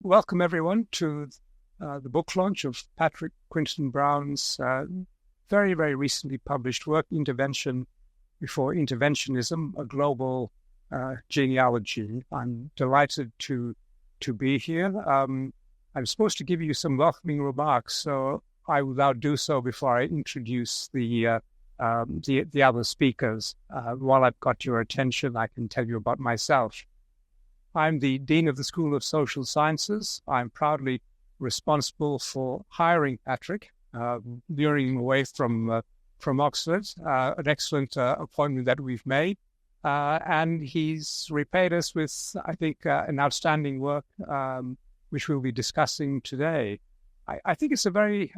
welcome everyone to the book launch of Patrick Quinton-Brown's very, very recently published work, Intervention Before Interventionism, a Global Genealogy. I'm delighted to be here. I'm supposed to give you some welcoming remarks, so I will now do so before I introduce the other speakers. While I've got your attention, I can tell you about myself. I'm the Dean of the School of Social Sciences. I'm proudly responsible for hiring Patrick, luring him away from Oxford, an excellent appointment that we've made. And he's repaid us with, I think, an outstanding work, which we'll be discussing today. I think it's a very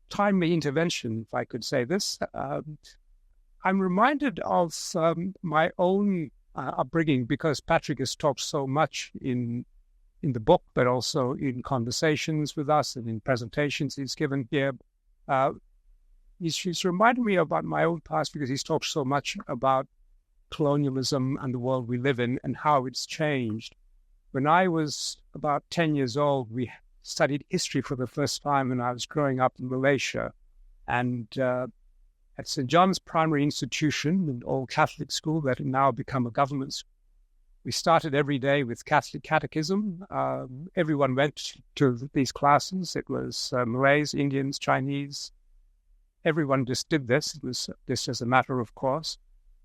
timely intervention, if I could say this. I'm reminded of my own upbringing, because Patrick has talked so much in the book, but also in conversations with us and in presentations he's given here. He's reminded me about my own past, because he's talked so much about colonialism and the world we live in and how it's changed. When I was about 10 years old, we studied history for the first time when I was growing up in Malaysia. And at St. John's Primary Institution, an old Catholic school that had now become a government school, we started every day with Catholic catechism. Everyone went to these classes. It was Malays, Indians, Chinese. Everyone just did this. It was just as a matter of course.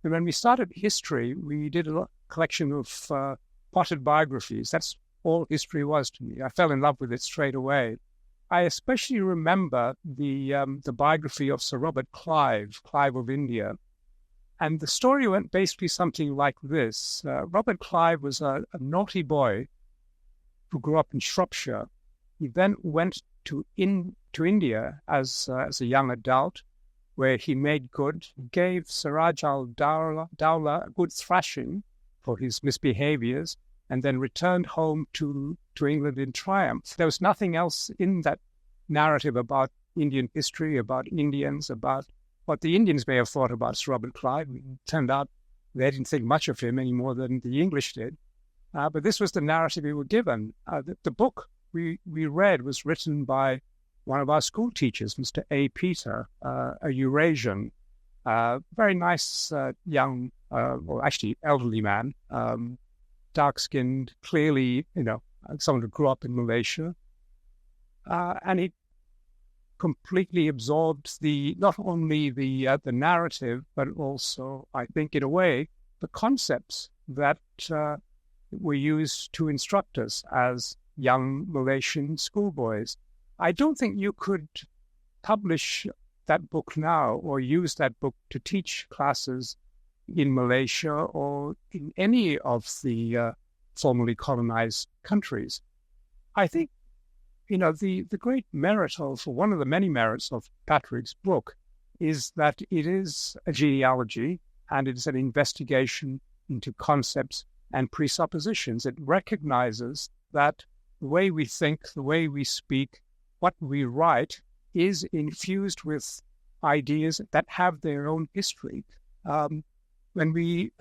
And when we started history, we did a collection of potted biographies. That's all history was to me. I fell in love with it straight away. I especially remember the biography of Sir Robert Clive of India. And the story went basically something like this. Robert Clive was a naughty boy who grew up in Shropshire. He then went to India as a young adult, where he made good, gave Siraj al-Dawla a good thrashing for his misbehaviors, and then returned home to England in triumph. There was nothing else in that narrative about Indian history, about Indians, about what the Indians may have thought about Sir Robert Clive. It turned out they didn't think much of him any more than the English did. But this was the narrative we were given. The book we read was written by one of our school teachers, Mr. A. Peter, a Eurasian, very nice young, or actually elderly man, dark-skinned, clearly, someone who grew up in Malaysia. And he completely absorbed not only the narrative, but also, I think, in a way, the concepts that were used to instruct us as young Malaysian schoolboys. I don't think you could publish that book now or use that book to teach classes in Malaysia or in any of the formerly colonized countries. I think, the great merit one of the many merits of Patrick's book is that it is a genealogy, and it is an investigation into concepts and presuppositions. It recognizes that the way we think, the way we speak, what we write is infused with ideas that have their own history. When we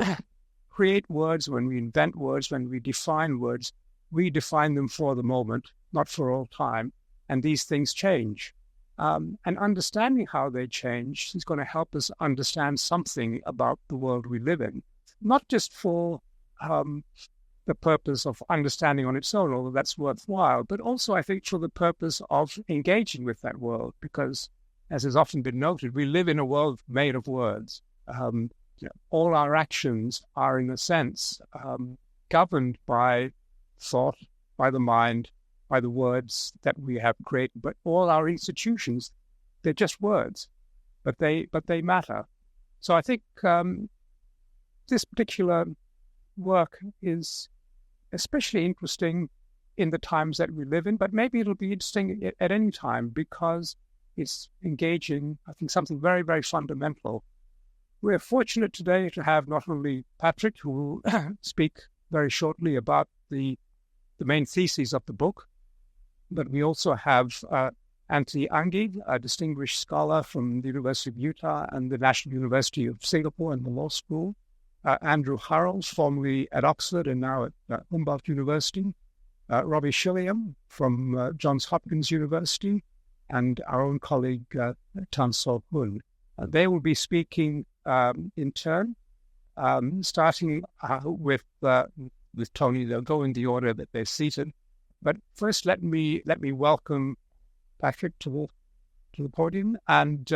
create words, when we invent words, when we define words, we define them for the moment, not for all time, and these things change. And understanding how they change is going to help us understand something about the world we live in, not just for the purpose of understanding on its own, although that's worthwhile, but also, I think, for the purpose of engaging with that world, because, as has often been noted, we live in a world made of words. All our actions are, in a sense, governed by thought, by the mind, by the words that we have created. But all our institutions, they're just words, but they matter. So I think this particular work is especially interesting in the times that we live in, but maybe it'll be interesting at any time, because it's engaging, I think, something very, very fundamental. We're fortunate today to have not only Patrick, who will speak very shortly about the main theses of the book, but we also have Anthony Anghie, a distinguished scholar from the University of Utah and the National University of Singapore and the law school, Andrew Hurrell, formerly at Oxford and now at Humboldt University, Robbie Shilliam from Johns Hopkins University, and our own colleague, Hoon. They will be speaking in turn, starting with Tony. They'll go in the order that they're seated. But first, let me welcome Patrick to the podium, and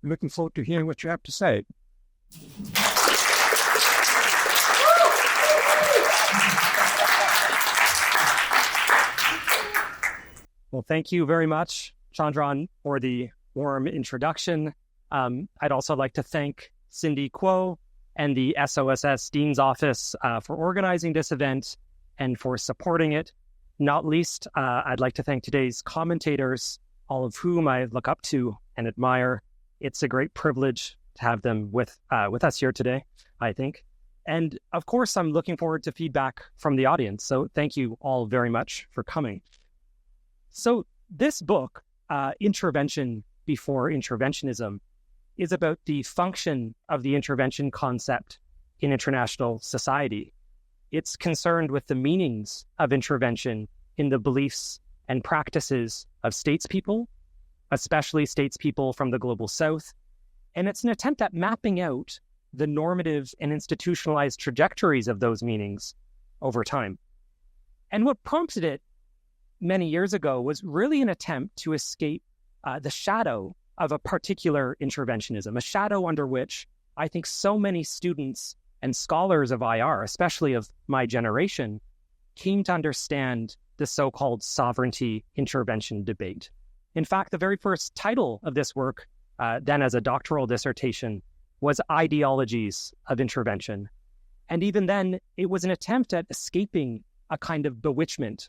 looking forward to hearing what you have to say. Well, thank you very much, Chandran, for the warm introduction. I'd also like to thank Cindy Kuo and the SOSS Dean's Office for organizing this event and for supporting it. Not least, I'd like to thank today's commentators, all of whom I look up to and admire. It's a great privilege to have them with us here today, I think. And of course, I'm looking forward to feedback from the audience. So thank you all very much for coming. So this book, Intervention Before Interventionism, is about the function of the intervention concept in international society. It's concerned with the meanings of intervention in the beliefs and practices of statespeople, especially statespeople from the global south. And it's an attempt at mapping out the normative and institutionalized trajectories of those meanings over time. And what prompted it many years ago was really an attempt to escape the shadow of a particular interventionism, a shadow under which I think so many students and scholars of IR, especially of my generation, came to understand the so-called sovereignty intervention debate. In fact, the very first title of this work, then as a doctoral dissertation, was Ideologies of Intervention. And even then, it was an attempt at escaping a kind of bewitchment,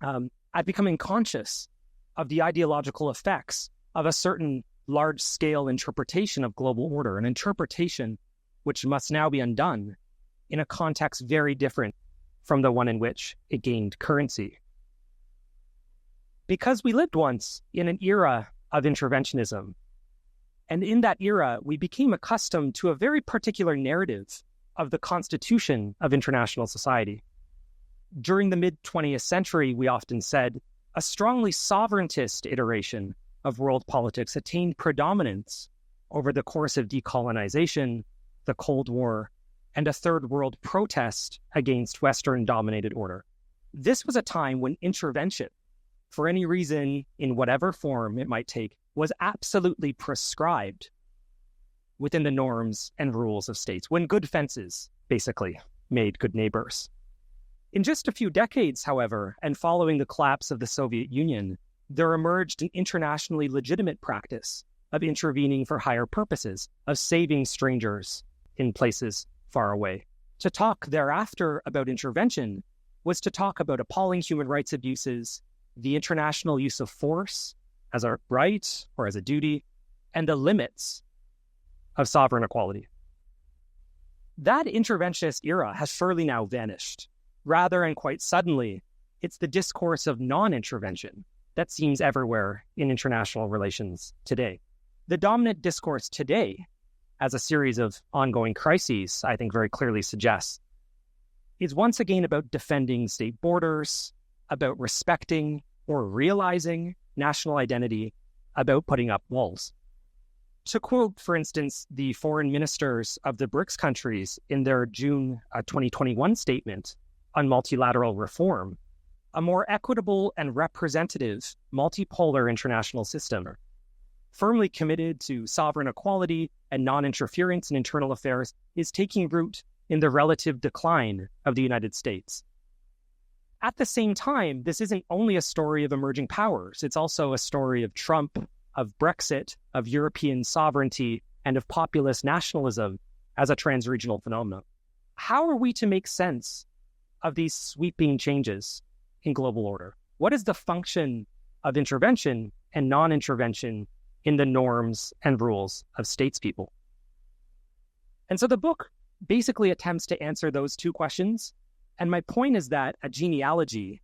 at becoming conscious of the ideological effects of a certain large-scale interpretation of global order, an interpretation which must now be undone in a context very different from the one in which it gained currency. Because we lived once in an era of interventionism, and in that era, we became accustomed to a very particular narrative of the constitution of international society. During the mid-20th century, we often said, a strongly sovereigntist iteration of world politics attained predominance over the course of decolonization, the Cold War, and a third world protest against Western-dominated order. This was a time when intervention, for any reason, in whatever form it might take, was absolutely prescribed within the norms and rules of states, when good fences, basically, made good neighbors. In just a few decades, however, and following the collapse of the Soviet Union, there emerged an internationally legitimate practice of intervening for higher purposes, of saving strangers in places far away. To talk thereafter about intervention was to talk about appalling human rights abuses, the international use of force as a right or as a duty, and the limits of sovereign equality. That interventionist era has surely now vanished. Rather, and quite suddenly, it's the discourse of non-intervention that seems everywhere in international relations today. The dominant discourse today, as a series of ongoing crises, I think very clearly suggests, is once again about defending state borders, about respecting or realizing national identity, about putting up walls. To quote, for instance, the foreign ministers of the BRICS countries in their June 2021 statement on multilateral reform, a more equitable and representative multipolar international system, firmly committed to sovereign equality and non-interference in internal affairs, is taking root in the relative decline of the United States. At the same time, this isn't only a story of emerging powers. It's also a story of Trump, of Brexit, of European sovereignty, and of populist nationalism as a trans-regional phenomenon. How are we to make sense of these sweeping changes in global order? What is the function of intervention and non-intervention in the norms and rules of statespeople? And so the book basically attempts to answer those two questions. And my point is that a genealogy,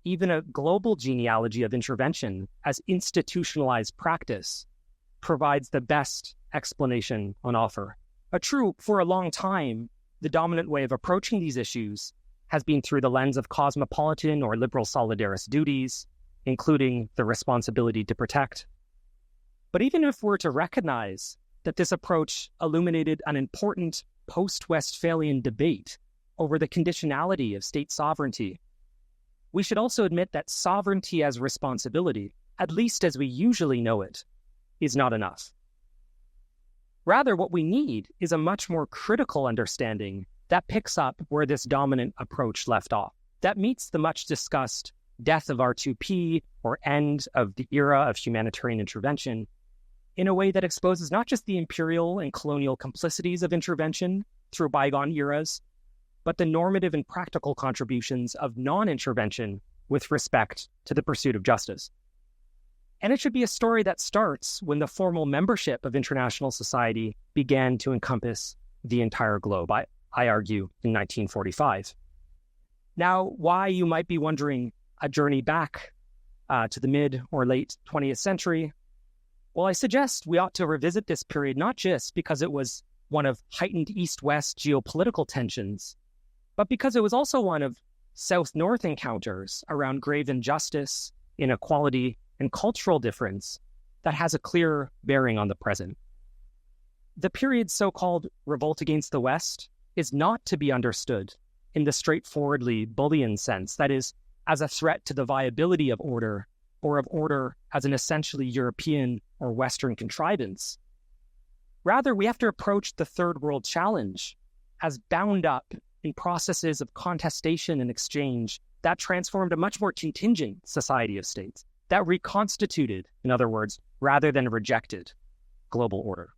even a global genealogy of intervention as institutionalized practice, provides the best explanation on offer. For a long time, the dominant way of approaching these issues has been through the lens of cosmopolitan or liberal solidarist duties, including the responsibility to protect. But even if we're to recognize that this approach illuminated an important post-Westphalian debate over the conditionality of state sovereignty, we should also admit that sovereignty as responsibility, at least as we usually know it, is not enough. Rather, what we need is a much more critical understanding that picks up where this dominant approach left off, that meets the much discussed death of R2P or end of the era of humanitarian intervention in a way that exposes not just the imperial and colonial complicities of intervention through bygone eras, but the normative and practical contributions of non-intervention with respect to the pursuit of justice. And it should be a story that starts when the formal membership of international society began to encompass the entire globe, I argue, in 1945. Now, why, you might be wondering, a journey back to the mid or late 20th century? Well, I suggest we ought to revisit this period not just because it was one of heightened East-West geopolitical tensions, but because it was also one of South-North encounters around grave injustice, inequality, and cultural difference that has a clear bearing on the present. The period's so-called revolt against the West is not to be understood in the straightforwardly Bullian sense, that is, as a threat to the viability of order, or of order as an essentially European or Western contrivance. Rather, we have to approach the Third World challenge as bound up in processes of contestation and exchange that transformed a much more contingent society of states, that reconstituted, in other words, rather than rejected, global order.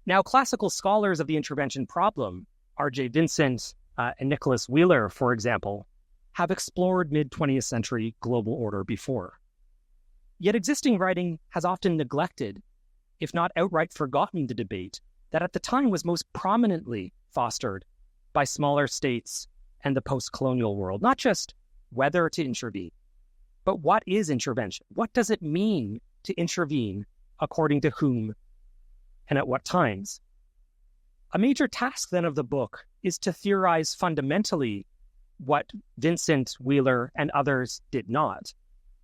Now, classical scholars of the intervention problem, R.J. Vincent and Nicholas Wheeler, for example, have explored mid-20th century global order before. Yet existing writing has often neglected, if not outright forgotten, the debate that at the time was most prominently fostered by smaller states and the post-colonial world, not just whether to intervene, but what is intervention? What does it mean to intervene, according to whom and at what times? A major task then of the book is to theorize fundamentally what Vincent, Wheeler, and others did not,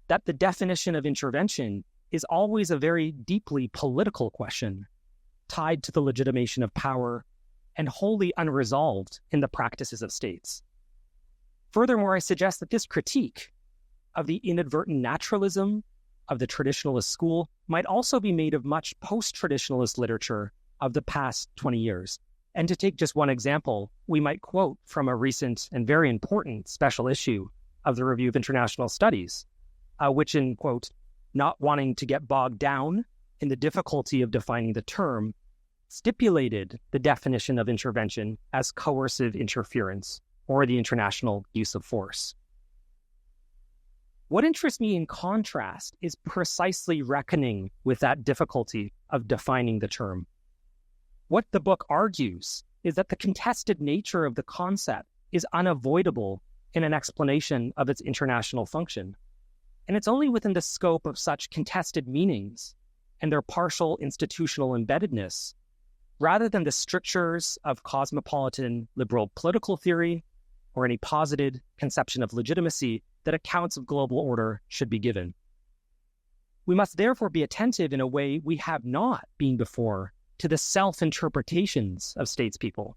that the definition of intervention is always a very deeply political question, tied to the legitimation of power and wholly unresolved in the practices of states. Furthermore, I suggest that this critique of the inadvertent naturalism of the traditionalist school might also be made of much post-traditionalist literature of the past 20 years. And to take just one example, we might quote from a recent and very important special issue of the Review of International Studies, which in, quote, not wanting to get bogged down in the difficulty of defining the term, stipulated the definition of intervention as coercive interference or the international use of force. What interests me in contrast is precisely reckoning with that difficulty of defining the term. What the book argues is that the contested nature of the concept is unavoidable in an explanation of its international function. And it's only within the scope of such contested meanings and their partial institutional embeddedness, rather than the strictures of cosmopolitan liberal political theory or any posited conception of legitimacy, that accounts of global order should be given. We must therefore be attentive in a way we have not been before to the self-interpretations of statespeople.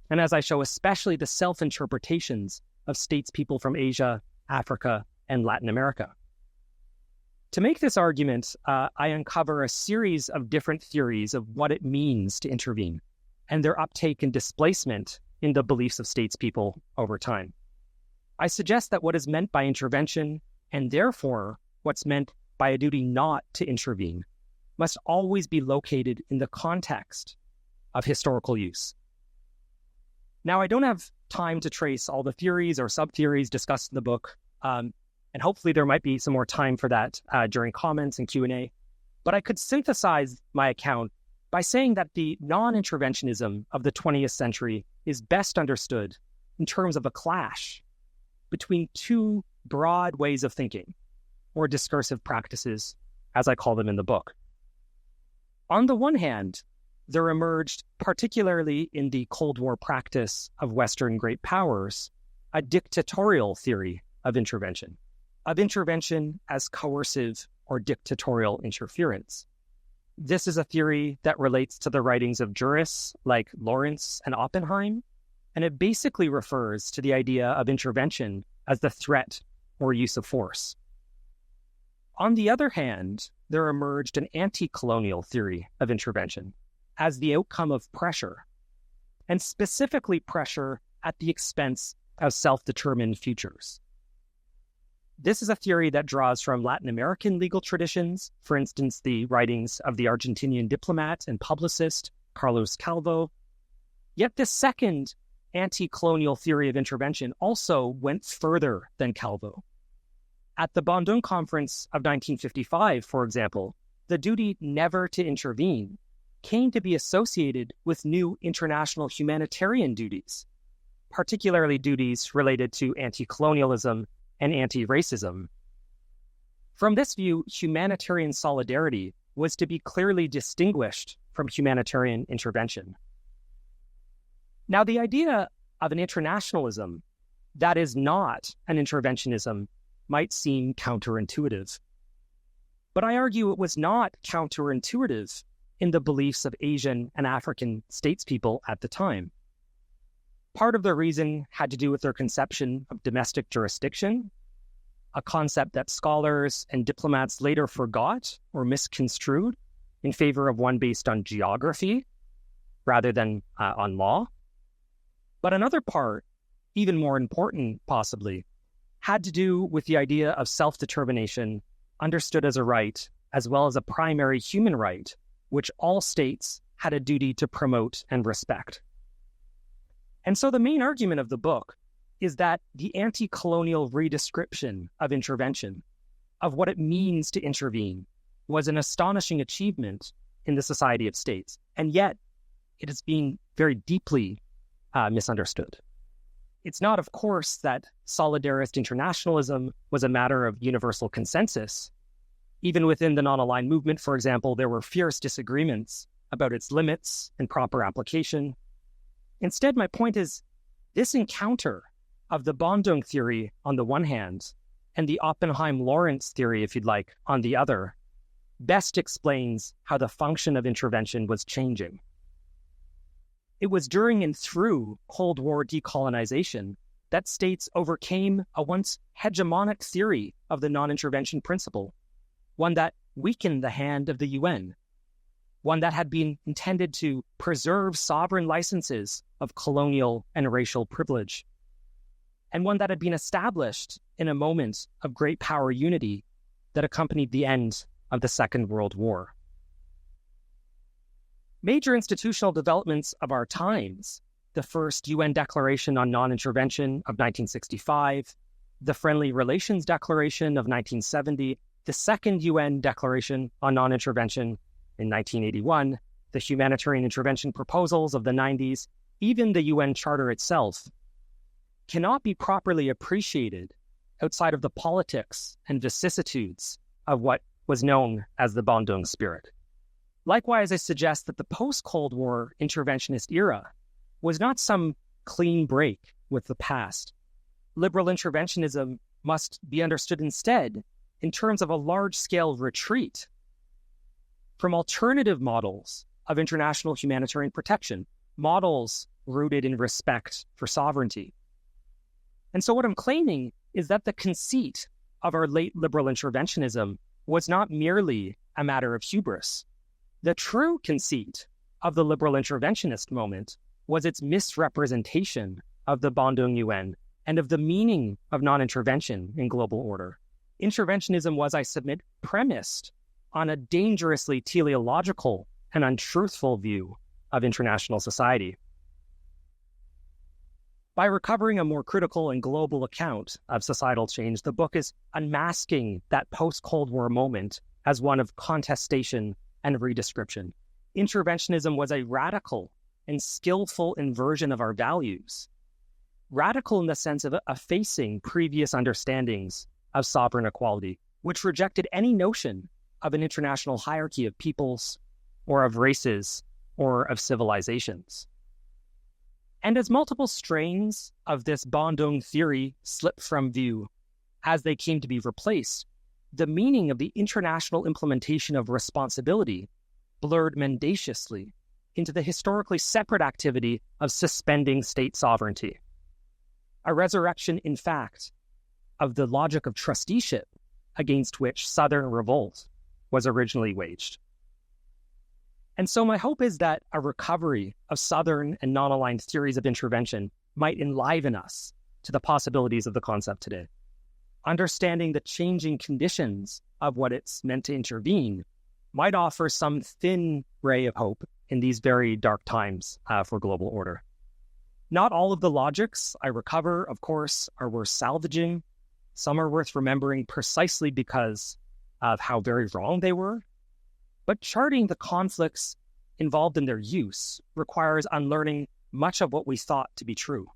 And as I show, especially the self-interpretations of statespeople from Asia, Africa, and Latin America. To make this argument, I uncover a series of different theories of what it means to intervene and their uptake and displacement in the beliefs of statespeople over time. I suggest that what is meant by intervention, and therefore what's meant by a duty not to intervene, must always be located in the context of historical use. Now, I don't have time to trace all the theories or sub-theories discussed in the book, and hopefully there might be some more time for that during comments and Q&A, but I could synthesize my account by saying that the non-interventionism of the 20th century is best understood in terms of a clash between two broad ways of thinking, or discursive practices, as I call them in the book. On the one hand, there emerged, particularly in the Cold War practice of Western great powers, a dictatorial theory of intervention as coercive or dictatorial interference. This is a theory that relates to the writings of jurists like Lawrence and Oppenheim, and it basically refers to the idea of intervention as the threat or use of force. On the other hand, there emerged an anti-colonial theory of intervention as the outcome of pressure, and specifically pressure at the expense of self-determined futures. This is a theory that draws from Latin American legal traditions, for instance, the writings of the Argentinian diplomat and publicist Carlos Calvo. Yet this second anti-colonial theory of intervention also went further than Calvo. At the Bandung Conference of 1955, for example, the duty never to intervene came to be associated with new international humanitarian duties, particularly duties related to anti-colonialism and anti-racism. From this view, humanitarian solidarity was to be clearly distinguished from humanitarian intervention. Now, the idea of an internationalism that is not an interventionism might seem counterintuitive. But I argue it was not counterintuitive in the beliefs of Asian and African statespeople at the time. Part of the reason had to do with their conception of domestic jurisdiction, a concept that scholars and diplomats later forgot or misconstrued in favor of one based on geography rather than on law. But another part, even more important possibly, had to do with the idea of self-determination understood as a right, as well as a primary human right, which all states had a duty to promote and respect. And so the main argument of the book is that the anti-colonial redescription of intervention, of what it means to intervene, was an astonishing achievement in the Society of States, and yet it is being very deeply misunderstood. It's not, of course, that solidarist internationalism was a matter of universal consensus. Even within the non-aligned movement, for example, there were fierce disagreements about its limits and proper application. Instead, my point is, this encounter of the Bandung theory on the one hand and the Oppenheim-Lawrence theory, if you'd like, on the other, best explains how the function of intervention was changing. It was during and through Cold War decolonization that states overcame a once hegemonic theory of the non-intervention principle, one that weakened the hand of the UN, one that had been intended to preserve sovereign licenses of colonial and racial privilege, and one that had been established in a moment of great power unity that accompanied the end of the Second World War. Major institutional developments of our times, the first UN Declaration on Non-Intervention of 1965, the Friendly Relations Declaration of 1970, the second UN Declaration on Non-Intervention in 1981, the Humanitarian Intervention Proposals of the 90s, even the UN Charter itself, cannot be properly appreciated outside of the politics and vicissitudes of what was known as the Bandung spirit. Likewise, I suggest that the post-Cold War interventionist era was not some clean break with the past. Liberal interventionism must be understood instead in terms of a large-scale retreat from alternative models of international humanitarian protection, models rooted in respect for sovereignty. And so what I'm claiming is that the conceit of our late liberal interventionism was not merely a matter of hubris. The true conceit of the liberal interventionist moment was its misrepresentation of the Bandung UN and of the meaning of non-intervention in global order. Interventionism was, I submit, premised on a dangerously teleological and untruthful view of international society. By recovering a more critical and global account of societal change, the book is unmasking that post-Cold War moment as one of contestation and redescription. Interventionism was a radical and skillful inversion of our values. Radical in the sense of effacing previous understandings of sovereign equality, which rejected any notion of an international hierarchy of peoples or of races or of civilizations. And as multiple strains of this Bandung theory slipped from view as they came to be replaced, the meaning of the international implementation of responsibility blurred mendaciously into the historically separate activity of suspending state sovereignty. A resurrection, in fact, of the logic of trusteeship against which Southern revolt was originally waged. And so my hope is that a recovery of Southern and non-aligned theories of intervention might enliven us to the possibilities of the concept today. Understanding the changing conditions of what it's meant to intervene might offer some thin ray of hope in these very dark times for global order. Not all of the logics I recover, of course, are worth salvaging. Some are worth remembering precisely because of how very wrong they were. But charting the conflicts involved in their use requires unlearning much of what we thought to be true.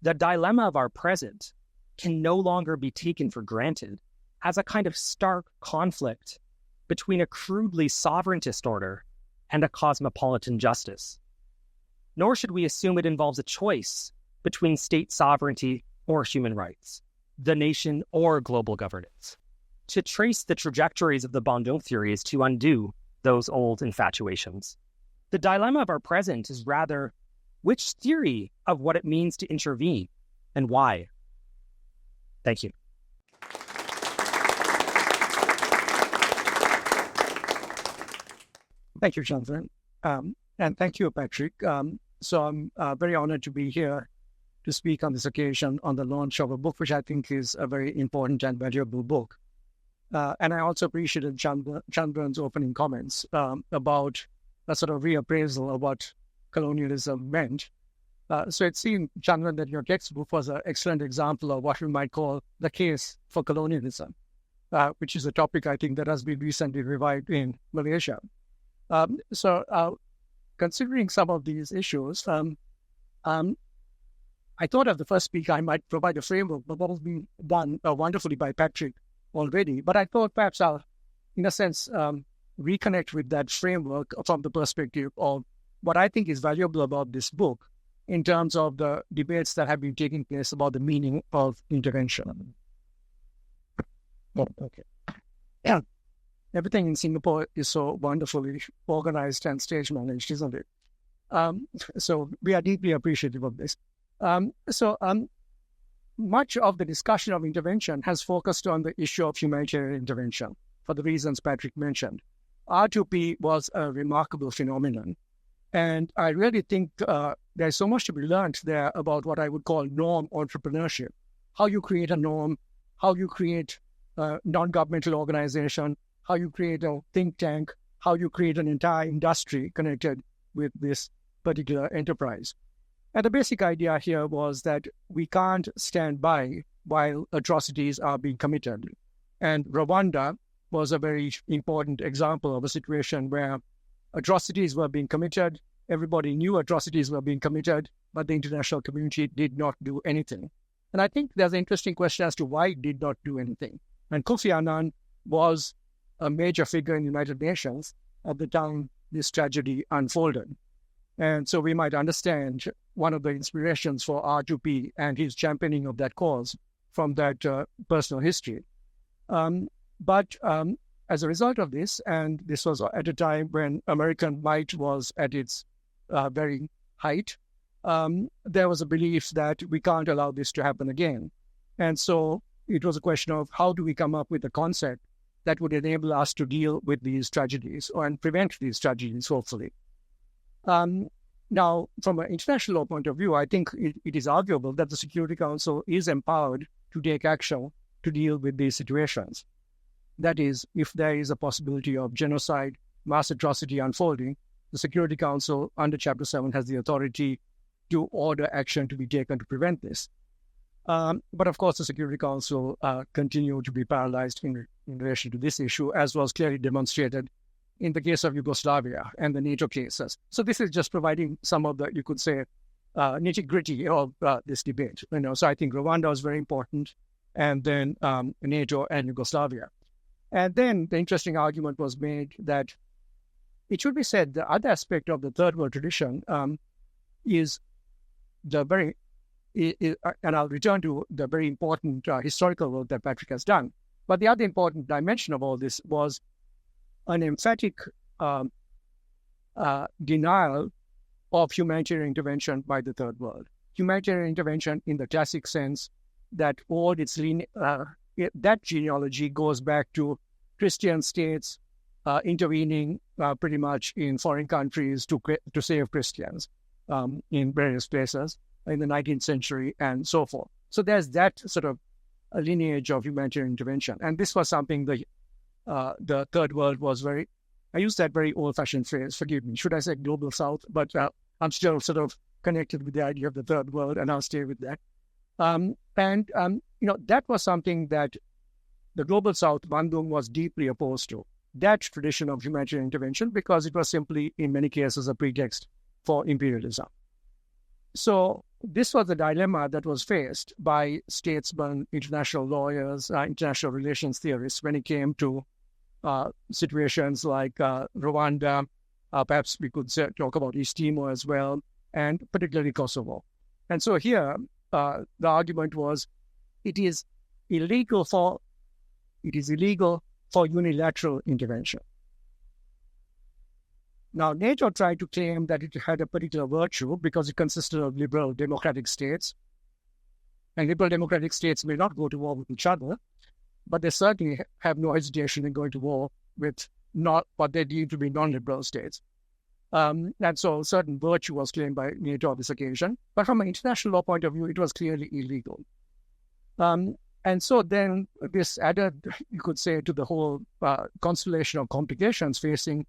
The dilemma of our present can no longer be taken for granted as a kind of stark conflict between a crudely sovereigntist order and a cosmopolitan justice. Nor should we assume it involves a choice between state sovereignty or human rights, the nation or global governance. To trace the trajectories of the Bandung theory is to undo those old infatuations. The dilemma of our present is rather which theory of what it means to intervene and why. Thank you. Thank you, Chandran. And thank you, Patrick. So I'm very honored to be here to speak on this occasion on the launch of a book which I think is a very important and valuable book. And I also appreciated Chandran's opening comments about a sort of reappraisal of what colonialism meant. So it seemed, Chandran, that your textbook was an excellent example of what we might call the case for colonialism, which is a topic I think that has been recently revived in Malaysia. So considering some of these issues, I thought of the first speaker, I might provide a framework, but what has been done wonderfully by Patrick already. But I thought perhaps I'll, in a sense, reconnect with that framework from the perspective of what I think is valuable about this book in terms of the debates that have been taking place about the meaning of intervention. Oh, okay. Yeah. Everything in Singapore is so wonderfully organized and stage managed, isn't it? So we are deeply appreciative of this. Much of the discussion of intervention has focused on the issue of humanitarian intervention for the reasons Patrick mentioned. R2P was a remarkable phenomenon. And I really think there's so much to be learned there about what I would call norm entrepreneurship, how you create a norm, how you create a non-governmental organization, how you create a think tank, how you create an entire industry connected with this particular enterprise. And the basic idea here was that we can't stand by while atrocities are being committed. And Rwanda was a very important example of a situation where atrocities were being committed. Everybody knew atrocities were being committed, but the international community did not do anything. And I think there's an interesting question as to why it did not do anything. And Kofi Annan was a major figure in the United Nations at the time this tragedy unfolded. And so we might understand one of the inspirations for R2P and his championing of that cause from that personal history. But as a result of this, and this was at a time when American might was at its very height, there was a belief that we can't allow this to happen again. And so it was a question of how do we come up with a concept that would enable us to deal with these tragedies and prevent these tragedies, hopefully. Now, from an international law point of view, I think it is arguable that the Security Council is empowered to take action to deal with these situations. That is, if there is a possibility of genocide, mass atrocity unfolding, the Security Council under Chapter 7 has the authority to order action to be taken to prevent this. But of course, the Security Council continued to be paralyzed in relation to this issue, as was clearly demonstrated in the case of Yugoslavia and the NATO cases. So this is just providing some of the, you could say, nitty-gritty of this debate. So I think Rwanda was very important, and then NATO and Yugoslavia. And then the interesting argument was made that it should be said the other aspect of the third world tradition is the very, and I'll return to the very important historical work that Patrick has done. But the other important dimension of all this was an emphatic denial of humanitarian intervention by the third world. Humanitarian intervention in the classic sense that all its that genealogy goes back to Christian states intervening pretty much in foreign countries to save Christians in various places in the 19th century and so forth. So there's that sort of a lineage of humanitarian intervention. And this was something the third world was very, I use that very old-fashioned phrase, forgive me, should I say global south? But I'm still sort of connected with the idea of the third world, and I'll stay with that. That was something that the global south, Bandung, was deeply opposed to, that tradition of humanitarian intervention, because it was simply, in many cases, a pretext for imperialism. So this was the dilemma that was faced by statesmen, international lawyers, international relations theorists when it came to situations like Rwanda. Perhaps we could talk about East Timor as well, and particularly Kosovo. And so here, the argument was it is illegal for unilateral intervention. Now, NATO tried to claim that it had a particular virtue because it consisted of liberal democratic states. And liberal democratic states may not go to war with each other, but they certainly have no hesitation in going to war with not what they deem to be non-liberal states. And so certain virtue was claimed by NATO on this occasion. But from an international law point of view, it was clearly illegal. And so then this added, you could say, to the whole constellation of complications facing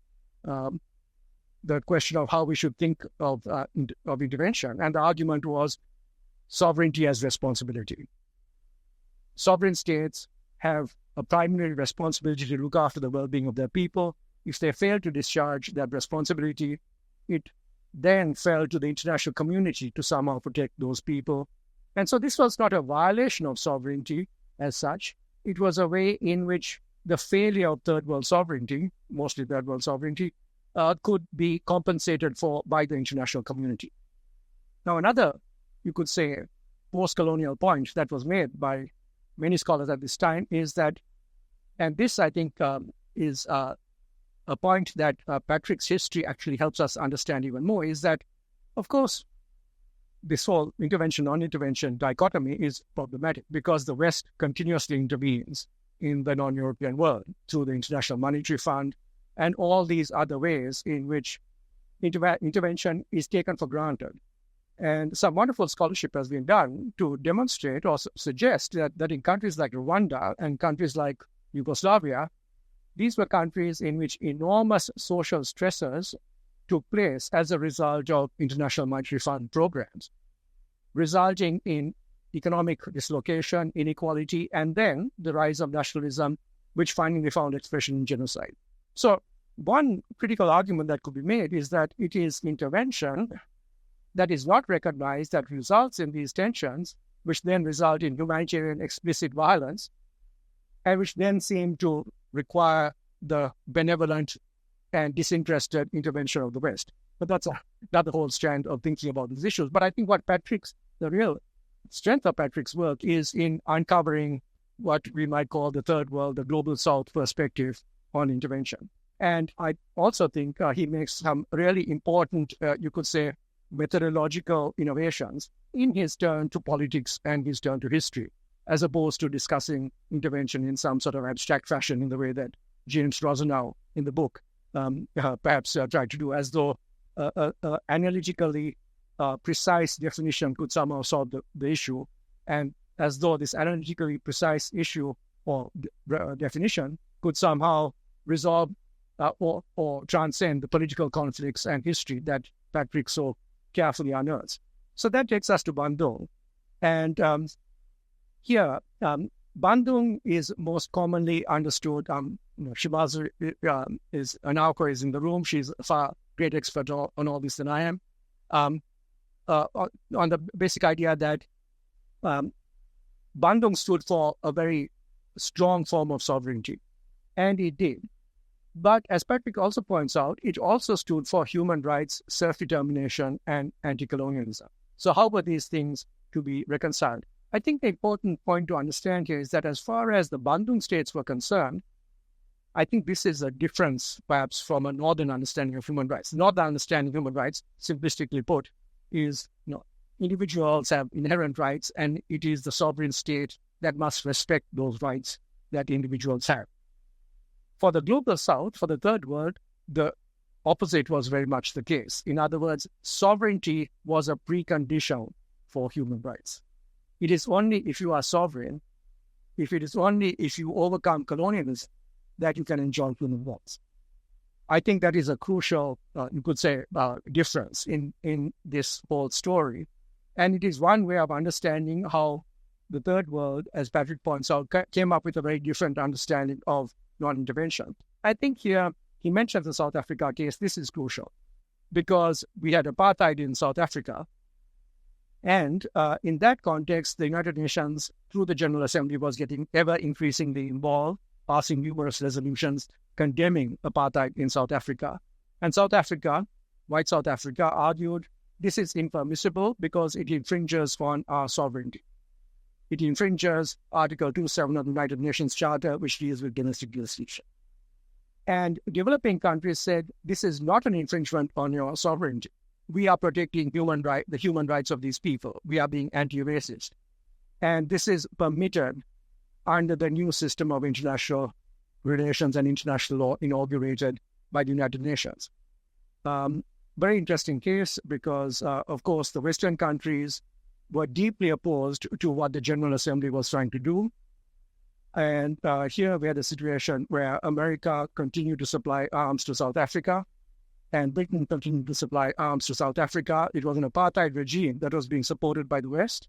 the question of how we should think of intervention. And the argument was sovereignty as responsibility. Sovereign states have a primary responsibility to look after the well-being of their people. If they fail to discharge that responsibility, it then fell to the international community to somehow protect those people. And so this was not a violation of sovereignty as such. It was a way in which the failure of third world sovereignty, mostly third world sovereignty, could be compensated for by the international community. Now, another, you could say, post-colonial point that was made by many scholars at this time is that, and this I think is a point that Patrick's history actually helps us understand even more, is that, of course, this whole intervention-non-intervention dichotomy is problematic because the West continuously intervenes in the non-European world through the International Monetary Fund and all these other ways in which intervention is taken for granted. And some wonderful scholarship has been done to demonstrate or suggest that in countries like Rwanda and countries like Yugoslavia, these were countries in which enormous social stressors took place as a result of International Monetary Fund programs, resulting in economic dislocation, inequality, and then the rise of nationalism, which finally found expression in genocide. So one critical argument that could be made is that it is intervention that is not recognized that results in these tensions, which then result in humanitarian explicit violence, and which then seem to require the benevolent and disinterested intervention of the West. But that's another whole strand of thinking about these issues. But I think the real strength of Patrick's work is in uncovering what we might call the third world, the global south perspective on intervention. And I also think he makes some really important, you could say, methodological innovations in his turn to politics and his turn to history, as opposed to discussing intervention in some sort of abstract fashion in the way that James Rosenau in the book perhaps tried to do, as though analytically precise definition could somehow solve the issue, and as though this analytically precise issue or definition could somehow resolve or transcend the political conflicts and history that Patrick so carefully unearths. So that takes us to Bandung. And here, Bandung is most commonly understood. Shimazu Anako is in the room. She's a far great expert on all this than I am. On the basic idea that Bandung stood for a very strong form of sovereignty. And it did. But as Patrick also points out, it also stood for human rights, self-determination, and anti-colonialism. So how were these things to be reconciled? I think the important point to understand here is that as far as the Bandung states were concerned, I think this is a difference perhaps from a northern understanding of human rights. Northern understanding of human rights, simplistically put, is individuals have inherent rights, and it is the sovereign state that must respect those rights that individuals have. For the global south, for the third world, the opposite was very much the case. In other words, sovereignty was a precondition for human rights. It is only if you are sovereign, if you overcome colonialism, that you can enjoy human rights. I think that is a crucial, you could say, difference in this whole story. And it is one way of understanding how the third world, as Patrick points out, came up with a very different understanding of non-intervention. I think here he mentions the South Africa case. This is crucial because we had apartheid in South Africa. And in that context, the United Nations, through the General Assembly, was getting ever increasingly involved, passing numerous resolutions condemning apartheid in South Africa. And South Africa, white South Africa, argued this is impermissible because it infringes on our sovereignty. It infringes Article 27 of the United Nations Charter, which deals with domestic jurisdiction. And developing countries said, this is not an infringement on your sovereignty. We are protecting the human rights of these people. We are being anti-racist. And this is permitted under the new system of international relations and international law inaugurated by the United Nations. Very interesting case because, of course, the Western countries were deeply opposed to what the General Assembly was trying to do. And here we had a situation where America continued to supply arms to South Africa, and Britain continued to supply arms to South Africa. It was an apartheid regime that was being supported by the West.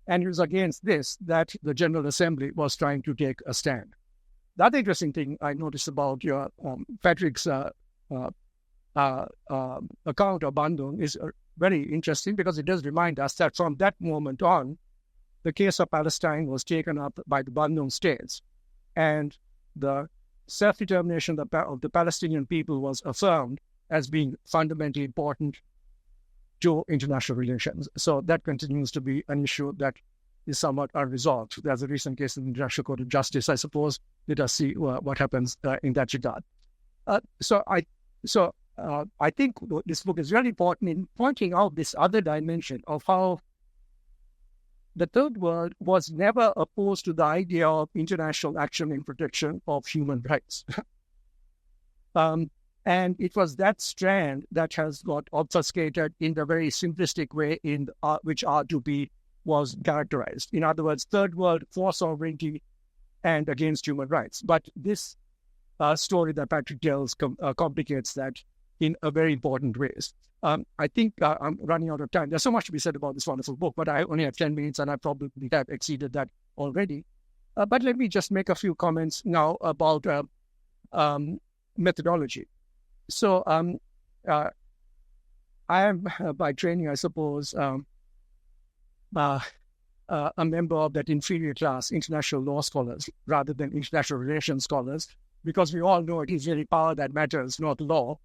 And it was against this that the General Assembly was trying to take a stand. The other interesting thing I noticed about your Patrick's account of Bandung is very interesting because it does remind us that from that moment on, the case of Palestine was taken up by the Bandung states, and the self-determination of the Palestinian people was affirmed as being fundamentally important to international relations. So that continues to be an issue that is somewhat unresolved. There's a recent case in the International Court of Justice, I suppose. Let us see what happens in that regard. So I think this book is really important in pointing out this other dimension of how the third world was never opposed to the idea of international action in protection of human rights. And it was that strand that has got obfuscated in the very simplistic way in which R2P was characterized. In other words, third world for sovereignty and against human rights. But this story that Patrick tells complicates that in a very important ways. I think I'm running out of time. There's so much to be said about this wonderful book, but I only have 10 minutes and I probably have exceeded that already. But let me just make a few comments now about methodology. So I am, by training, I suppose, a member of that inferior class, international law scholars, rather than international relations scholars, because we all know it is really power that matters, not law.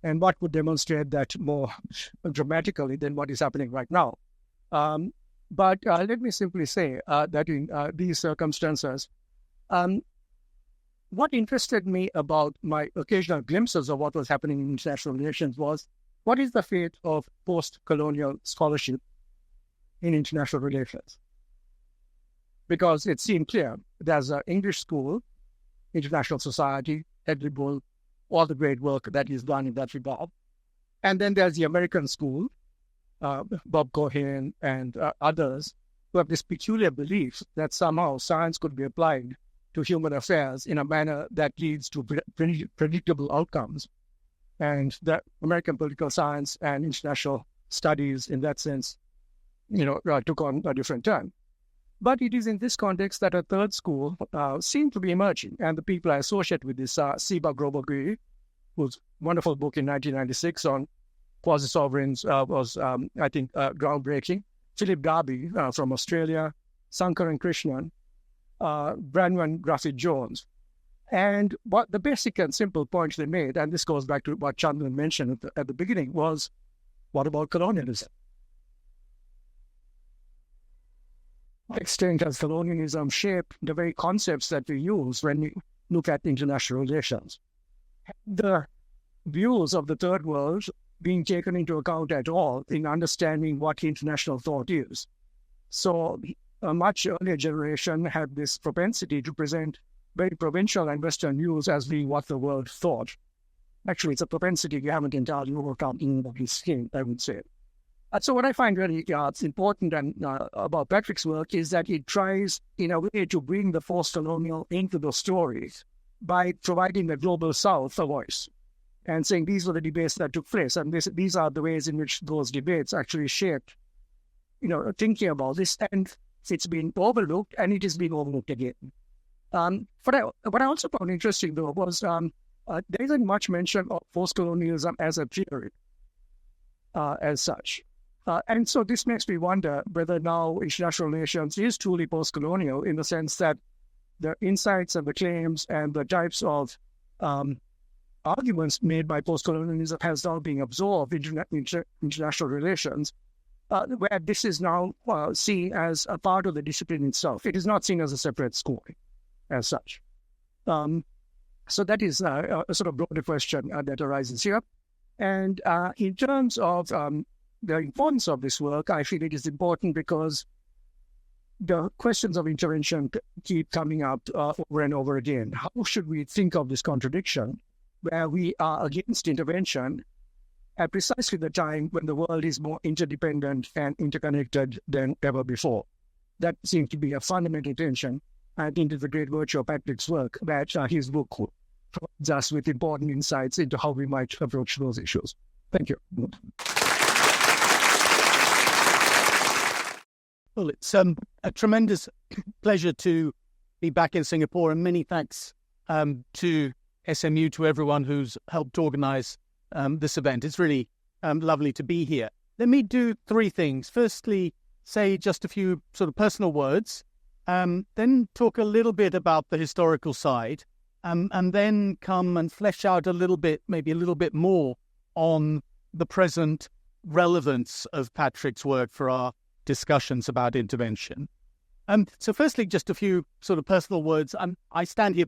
And what would demonstrate that more dramatically than what is happening right now. But let me simply say that in these circumstances, what interested me about my occasional glimpses of what was happening in international relations was, what is the fate of post-colonial scholarship in international relations? Because it seemed clear. There's an English school, International Society, Hedley Bull, all the great work that is done in that regard. And then there's the American school, Bob Cohen and others, who have this peculiar belief that somehow science could be applied to human affairs in a manner that leads to predictable outcomes. And that American political science and international studies in that sense, took on a different turn. But it is in this context that a third school seemed to be emerging. And the people I associate with this are Siba Grobogui, whose wonderful book in 1996 on quasi-sovereigns was, I think, groundbreaking. Philip Darby from Australia, Sankaran Krishnan, Branwen Griffith-Jones. And what the basic and simple point they made, and this goes back to what Chandran mentioned at the beginning, was, what about colonialism? What extent has colonialism shaped the very concepts that we use when we look at international relations? The views of the third world being taken into account at all in understanding what international thought is. So a much earlier generation had this propensity to present very provincial and Western views as being what the world thought. Actually, it's a propensity we haven't entirely overcome in this scheme, I would say. So what I find really important and about Patrick's work is that he tries, in a way, to bring the post-colonial into the story by providing the global South a voice and saying these were the debates that took place, and these are the ways in which those debates actually shaped, thinking about this, and it's been overlooked, and it is being overlooked again. What I also found interesting, though, was there isn't much mention of post-colonialism as a theory, as such. And so this makes me wonder whether now international relations is truly post-colonial in the sense that the insights and the claims and the types of arguments made by post-colonialism has now been absorbed into international relations, where this is now seen as a part of the discipline itself. It is not seen as a separate school as such. So that is a sort of broader question that arises here. And in terms of the importance of this work, I feel it is important because the questions of intervention keep coming up over and over again. How should we think of this contradiction where we are against intervention at precisely the time when the world is more interdependent and interconnected than ever before? That seems to be a fundamental tension. I think it's a great virtue of Patrick's work that his book provides us with important insights into how we might approach those issues. Thank you. Well, it's a tremendous pleasure to be back in Singapore, and many thanks to SMU, to everyone who's helped organize this event. It's really lovely to be here. Let me do three things. Firstly, say just a few sort of personal words, then talk a little bit about the historical side, and then come and flesh out a little bit, maybe a little bit more on the present relevance of Patrick's work for our discussions about intervention. So firstly, just a few sort of personal words. I stand here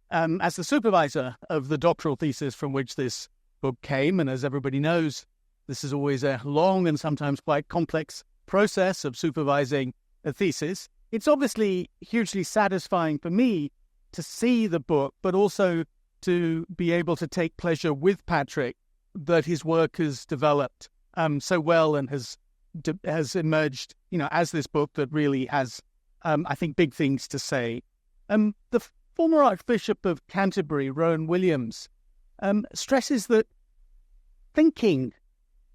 as the supervisor of the doctoral thesis from which this book came, and as everybody knows, this is always a long and sometimes quite complex process of supervising a thesis. It's obviously hugely satisfying for me to see the book, but also to be able to take pleasure with Patrick that his work has developed so well and has emerged, as this book that really has, I think, big things to say. The former Archbishop of Canterbury, Rowan Williams, stresses that thinking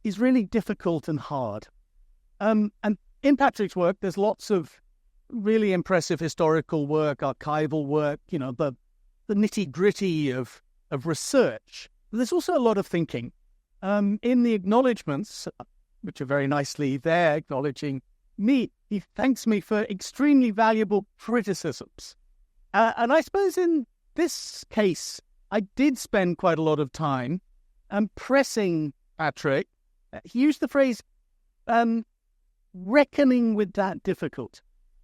is really difficult and hard. And in Patrick's work, there's lots of really impressive historical work, archival work, the nitty-gritty of research. But there's also a lot of thinking. In the acknowledgements, which are very nicely there, acknowledging me, he thanks me for extremely valuable criticisms. And I suppose in this case, I did spend quite a lot of time pressing Patrick. He used the phrase, reckoning with that difficulty.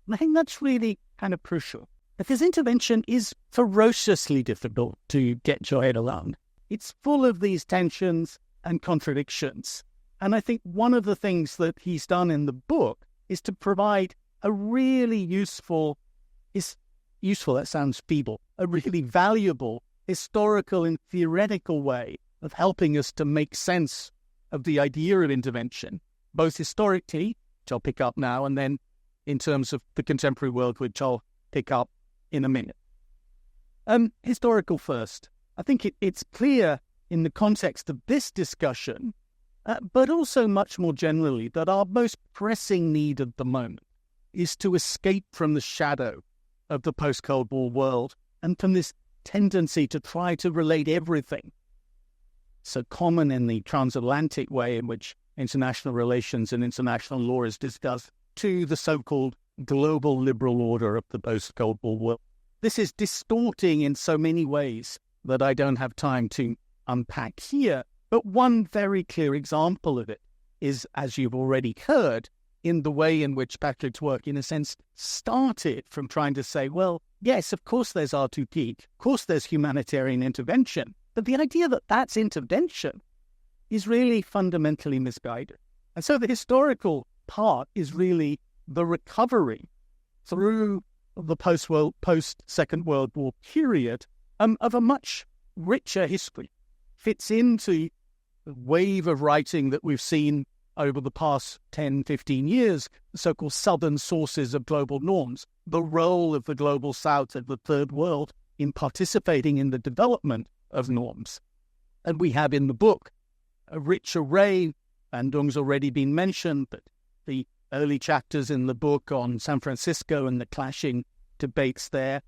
And I think that's really kind of crucial, because intervention is ferociously difficult to get your head around. It's full of these tensions and contradictions. And I think one of the things that he's done in the book is to provide a really useful, that sounds feeble, a really valuable historical and theoretical way of helping us to make sense of the idea of intervention, both historically, which I'll pick up now, and then in terms of the contemporary world, which I'll pick up in a minute. Historical first. I think it's clear in the context of this discussion, but also much more generally, that our most pressing need at the moment is to escape from the shadow of the post-Cold War world and from this tendency to try to relate everything, so common in the transatlantic way in which international relations and international law is discussed, to the so-called global liberal order of the post-Cold War world. this is distorting in so many ways that I don't have time to unpack here. But one very clear example of it is, as you've already heard, in the way in which Patrick's work, in a sense, started from trying to say, well, yes, of course there's R2P, of course there's humanitarian intervention, but the idea that that's intervention is really fundamentally misguided. And so the historical part is really the recovery through the post-Second World War period of a much richer history. Fits into the wave of writing that we've seen over the past 10, 15 years, the so-called southern sources of global norms, the role of the global south and the third world in participating in the development of norms. And we have in the book a rich array. Bandung's already been mentioned, but the early chapters in the book on San Francisco and the clashing debates there,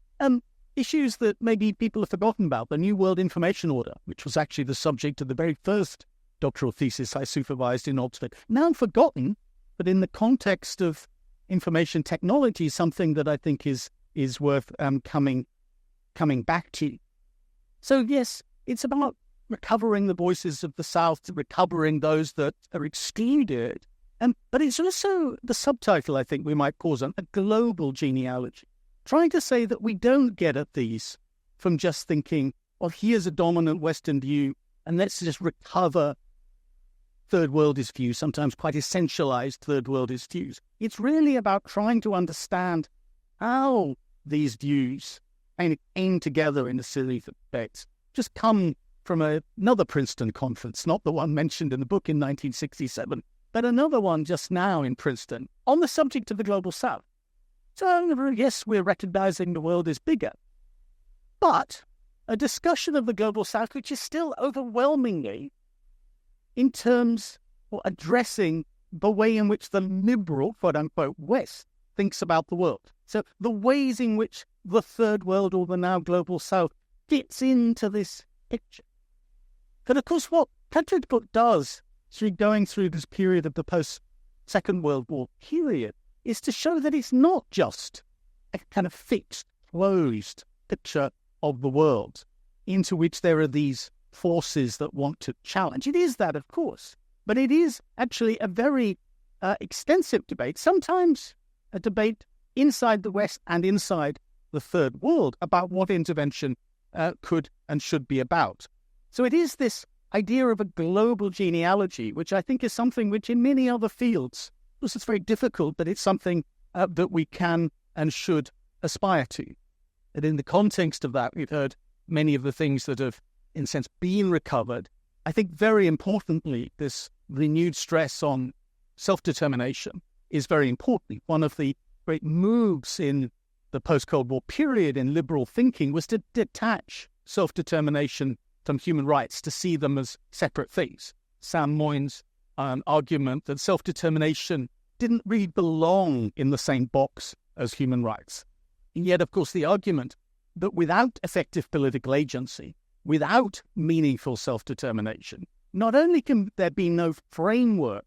issues that maybe people have forgotten about. The New World Information Order, which was actually the subject of the very first doctoral thesis I supervised in Oxford, now forgotten, but in the context of information technology, something that I think is worth coming back to. So yes, it's about recovering the voices of the South, recovering those that are excluded, but it's also the subtitle, I think we might call it, a global genealogy, trying to say that we don't get at these from just thinking, well, here's a dominant Western view, and let's just recover third worldist views, sometimes quite essentialized third worldist views. It's really about trying to understand how these views came together in a series of debates. Just come from another Princeton conference, not the one mentioned in the book in 1967, but another one just now in Princeton on the subject of the Global South. So, yes, we're recognizing the world is bigger, but a discussion of the Global South which is still overwhelmingly in terms of addressing the way in which the liberal, quote-unquote, West thinks about the world. So the ways in which the third world or the now Global South fits into this picture. But of course, what Patrick's book does through going through this period of the post-Second World War period is to show that it's not just a kind of fixed, closed picture of the world into which there are these forces that want to challenge. It is that, of course, but it is actually a very extensive debate, sometimes a debate inside the West and inside the third world about what intervention could and should be about. So it is this idea of a global genealogy, which I think is something which in many other fields, this is very difficult, but it's something that we can and should aspire to. And in the context of that, we've heard many of the things that have, in a sense, been recovered. I think very importantly, this renewed stress on self-determination is very important. One of the great moves in the post-Cold War period in liberal thinking was to detach self-determination from human rights, to see them as separate things. Sam Moyn's argument that self-determination didn't really belong in the same box as human rights. And yet, of course, the argument that without effective political agency, without meaningful self-determination, not only can there be no framework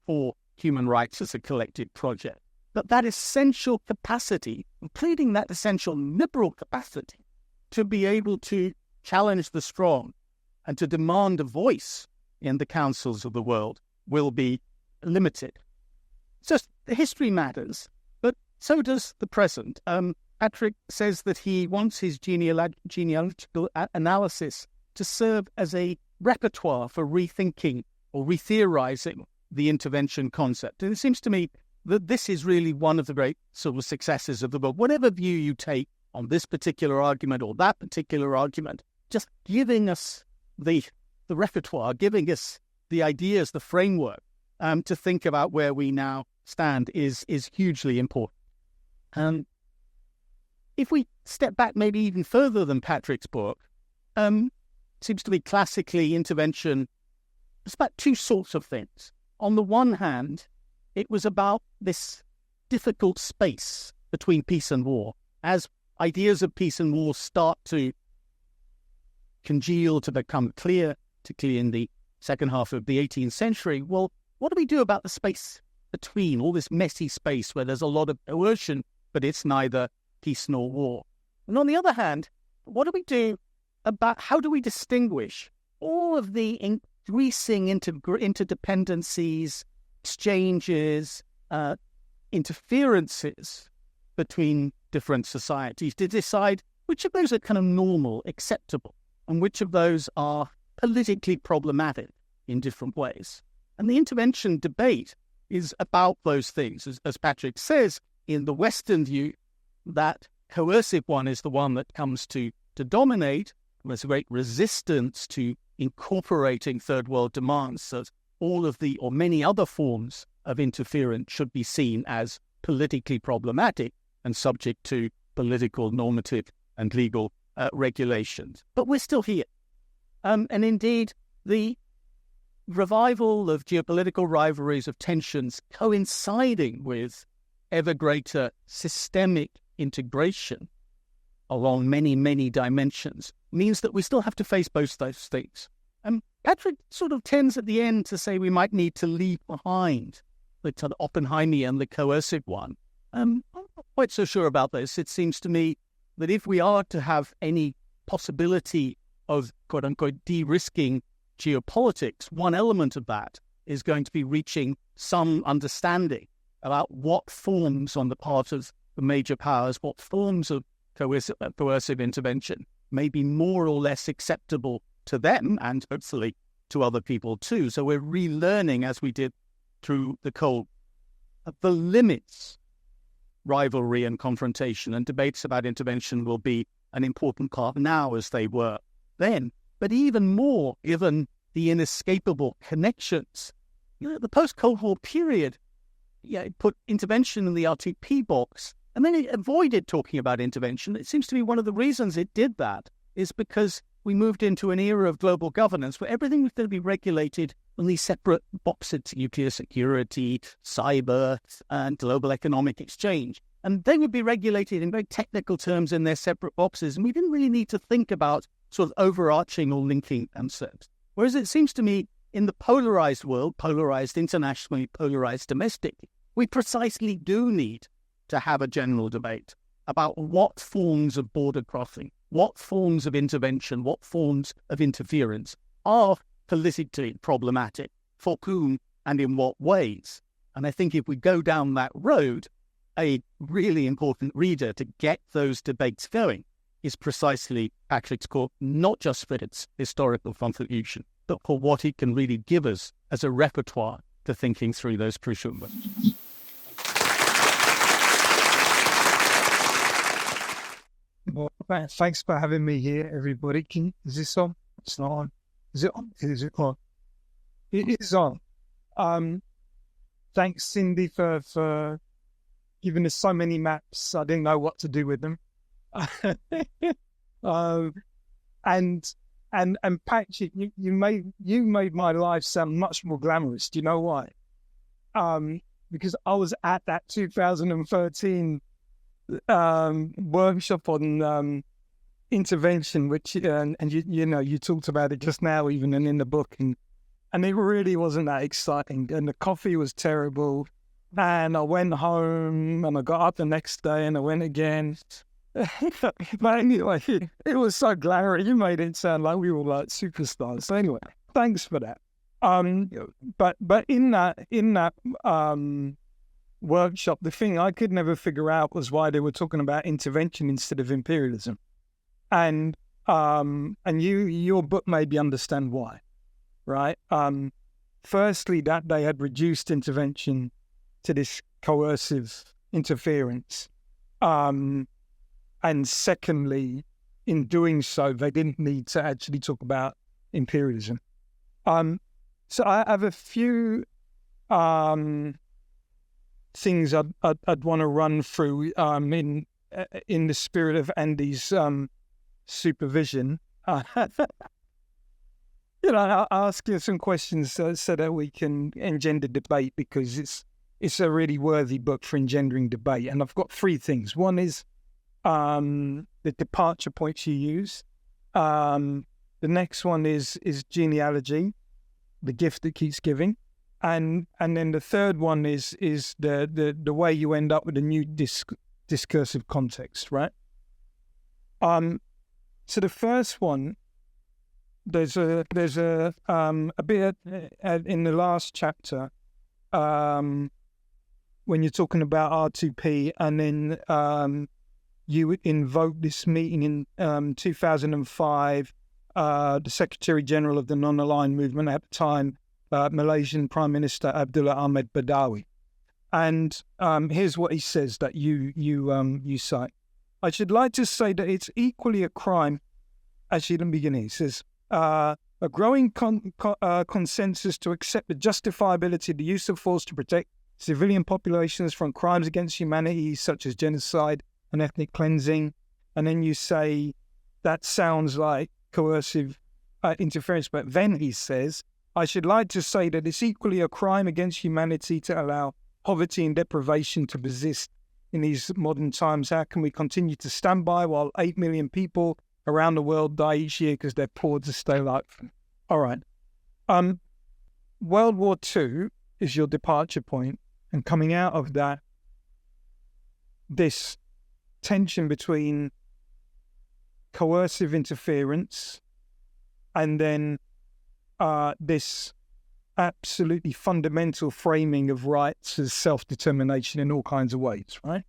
for human rights as a collective project, but that essential capacity, including that essential liberal capacity, to be able to challenge the strong and to demand a voice in the councils of the world will be limited. So the history matters, but so does the present. Patrick says that he wants his genealogical analysis to serve as a repertoire for rethinking or retheorizing the intervention concept. And it seems to me that this is really one of the great sort of successes of the book. Whatever view you take on this particular argument or that particular argument, just giving us the repertoire, giving us the ideas, the framework to think about where we now stand is hugely important. If we step back maybe even further than Patrick's book, seems to be classically intervention. It's about two sorts of things. On the one hand, it was about this difficult space between peace and war. As ideas of peace and war start to congeal, to become clear, particularly in the second half of the 18th century, well, what do we do about the space between, all this messy space where there's a lot of coercion, but it's neither peace nor war? And on the other hand, what do we do about how do we distinguish all of the increasing interdependencies, exchanges, interferences between different societies to decide which of those are kind of normal, acceptable, and which of those are politically problematic in different ways. And the intervention debate is about those things. As Patrick says, in the Western view, that coercive one is the one that comes to dominate. There's a great resistance to incorporating third world demands, so all of the or many other forms of interference should be seen as politically problematic and subject to political, normative, and legal regulations. But we're still here. And indeed, the revival of geopolitical rivalries, of tensions coinciding with ever greater systemic integration along many, many dimensions means that we still have to face both those things. And Patrick sort of tends at the end to say we might need to leave behind the kind of Oppenheimian, the coercive one. I'm not quite so sure about this. It seems to me that if we are to have any possibility of, quote-unquote, de-risking geopolitics, one element of that is going to be reaching some understanding about what forms on the part of the major powers, what forms of coercive intervention may be more or less acceptable to them and hopefully to other people too. So we're relearning, as we did through the Cold, the limits rivalry and confrontation, and debates about intervention will be an important part now as they were then. But even more, given the inescapable connections, the post-Cold War period, it put intervention in the RTP box, and then it avoided talking about intervention. It seems to be one of the reasons it did that is because we moved into an era of global governance where everything was going to be regulated on these separate boxes: nuclear security, cyber, and global economic exchange. And they would be regulated in very technical terms in their separate boxes, and we didn't really need to think about sort of overarching or linking concepts. Whereas it seems to me in the polarized world, polarized internationally, polarized domestically, we precisely do need to have a general debate about what forms of border crossing, what forms of intervention, what forms of interference are politically problematic, for whom and in what ways. And I think if we go down that road, a really important reader to get those debates going is precisely Patrick's Court, not just for its historical contribution, but for what it can really give us as a repertoire to thinking through those crucial questions. Well, thanks for having me here, everybody. Is this on? It's not on. Is it on? Is it on? It is on. Thanks, Cindy, for giving us so many maps. I didn't know what to do with them. And Patrick, you made my life sound much more glamorous. Do you know why? Because I was at that 2013 workshop on intervention, which and you talked about it just now, even and in the book, and it really wasn't that exciting. And the coffee was terrible. And I went home and I got up the next day and I went again. But anyway, it was so glamorous. You made it sound like we were like superstars. So anyway, thanks for that. But in that workshop, the thing I could never figure out was why they were talking about intervention instead of imperialism. And your book made me understand why, right? Firstly, that they had reduced intervention to this coercive interference. And secondly, in doing so, they didn't need to actually talk about imperialism. So I have a few things I'd want to run through in the spirit of Andy's supervision. I'll ask you some questions so that we can engender debate, because it's a really worthy book for engendering debate. And I've got three things. One is the departure points you use. The next one is genealogy, the gift that keeps giving. And then the third one is the way you end up with a new discursive context, right? So the first one, there's a bit in the last chapter when you're talking about R2P, and then you invoke this meeting in 2005. The Secretary General of the Non-Aligned Movement at the time, Malaysian Prime Minister Abdullah Ahmed Badawi, and here's what he says that you cite. I should like to say that it's equally a crime. Actually, let me begin here. He says, a growing consensus to accept the justifiability of the use of force to protect civilian populations from crimes against humanity, such as genocide and ethnic cleansing. And then you say, that sounds like coercive interference. But then he says, I should like to say that it's equally a crime against humanity to allow poverty and deprivation to persist in these modern times. How can we continue to stand by while 8 million people around the world die each year because they're poor to stay alive? All right. World War II is your departure point, and coming out of that, this tension between coercive interference and then this absolutely fundamental framing of rights as self-determination in all kinds of ways, right?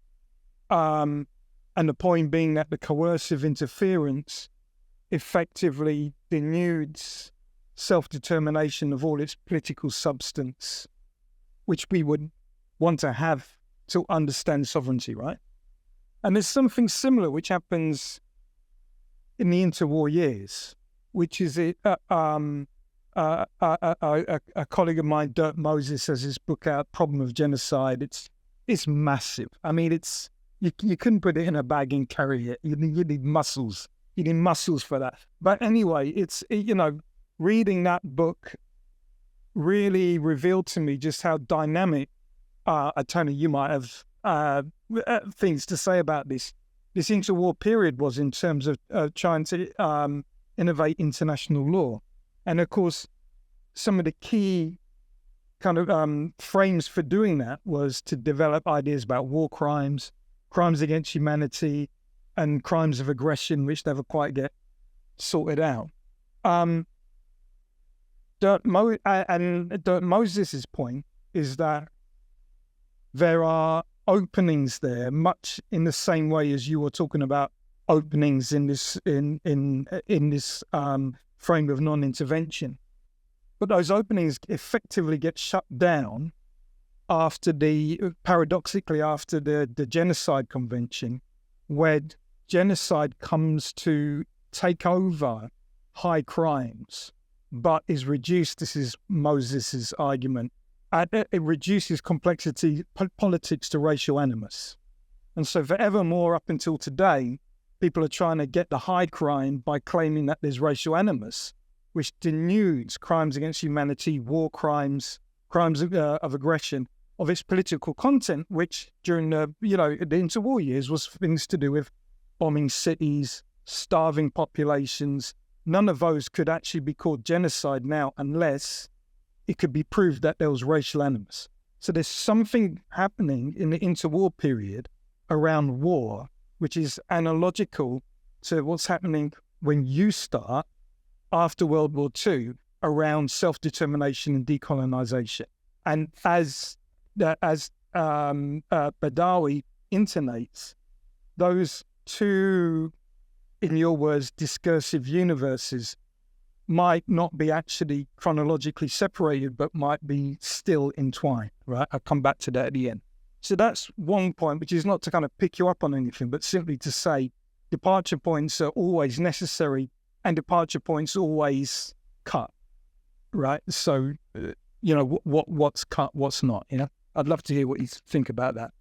And the point being that the coercive interference effectively denudes self-determination of all its political substance, which we would want to have to understand sovereignty, right? And there's something similar which happens in the interwar years, which is a colleague of mine, Dirk Moses, has his book out, Problem of Genocide. It's massive. I mean, you couldn't put it in a bag and carry it. You need muscles. You need muscles for that. But anyway, reading that book really revealed to me just how dynamic, Antony, you might have things to say about this interwar period was in terms of trying to innovate international law. And of course, some of the key kind of frames for doing that was to develop ideas about war crimes, crimes against humanity, and crimes of aggression, which never quite get sorted out. Dirk Moses' point is that there are openings there, much in the same way as you were talking about openings in this frame of non-intervention. But those openings effectively get shut down paradoxically after the Genocide Convention, where genocide comes to take over high crimes, but is reduced, this is Moses' argument, it reduces complexity politics to racial animus. And so forevermore up until today, people are trying to get the high crime by claiming that there's racial animus, which denudes crimes against humanity, war crimes, crimes of aggression, of its political content, which during the interwar years was things to do with bombing cities, starving populations. None of those could actually be called genocide now unless it could be proved that there was racial animus. So there's something happening in the interwar period around war, which is analogical to what's happening when you start after World War II around self-determination and decolonization. And as Badawi intonates, those two, in your words, discursive universes might not be actually chronologically separated, but might be still entwined, right? I'll come back to that at the end. So that's one point, which is not to kind of pick you up on anything, but simply to say departure points are always necessary and departure points always cut, right? So, what's cut, what's not, I'd love to hear what you think about that.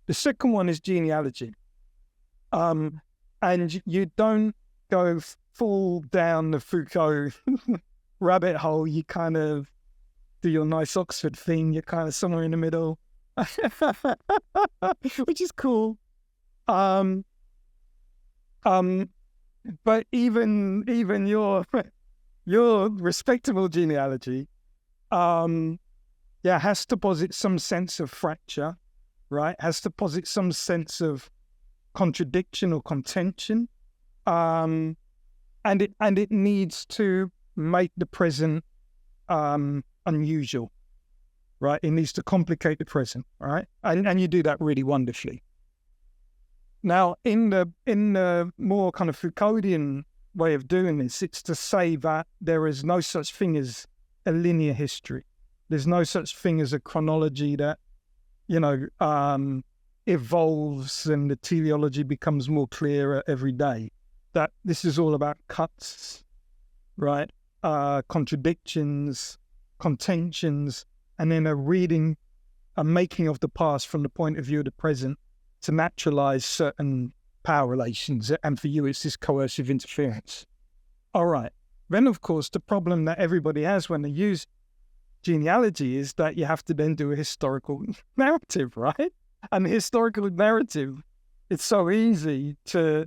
The second one is genealogy. And you don't go full down the Foucault rabbit hole. You kind of do your nice Oxford thing. You're kind of somewhere in the middle, which is cool. But even your respectable genealogy, has to posit some sense of fracture, right? Has to posit some sense of contradiction or contention. and it needs to make the present unusual, right? It needs to complicate the present, right? And you do that really wonderfully. Now, in the more kind of Foucauldian way of doing this, it's to say that there is no such thing as a linear history. There's no such thing as a chronology that, evolves and the teleology becomes more clearer every day. That this is all about cuts, right? Contradictions, contentions, and then a making of the past from the point of view of the present to naturalize certain power relations. And for you, it's this coercive interference. All right. Then, of course, the problem that everybody has when they use genealogy is that you have to then do a historical narrative, right? And the historical narrative, it's so easy to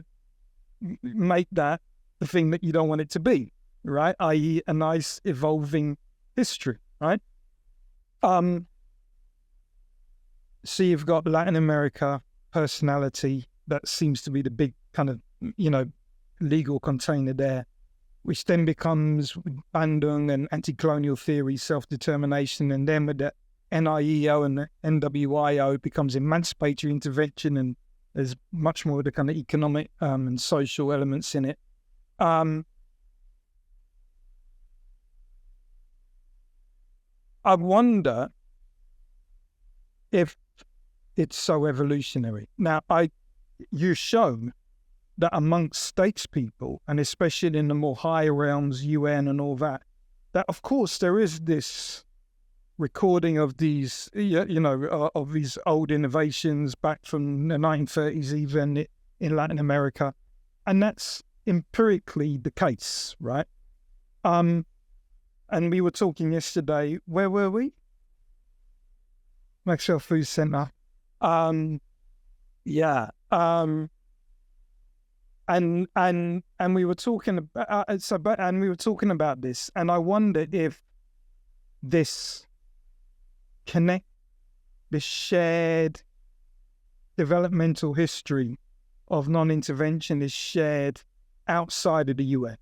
make that the thing that you don't want it to be, right? I.e. a nice evolving history, right? So you've got Latin America personality, that seems to be the big kind of, legal container there, which then becomes Bandung and anti-colonial theory, self-determination, and then with the NIEO and the NWIO becomes emancipatory intervention, and there's much more of the kind of economic and social elements in it. I wonder if it's so evolutionary. Now, you've shown that amongst statespeople, and especially in the more higher realms, UN and all that, that of course there is this recording of these, of these old innovations back from the 1930s, even in Latin America, and that's empirically the case, right? And we were talking yesterday. Where were we? Maxwell Food Center. And we were talking about this, and I wondered if this shared developmental history of non-intervention is shared outside of the UN.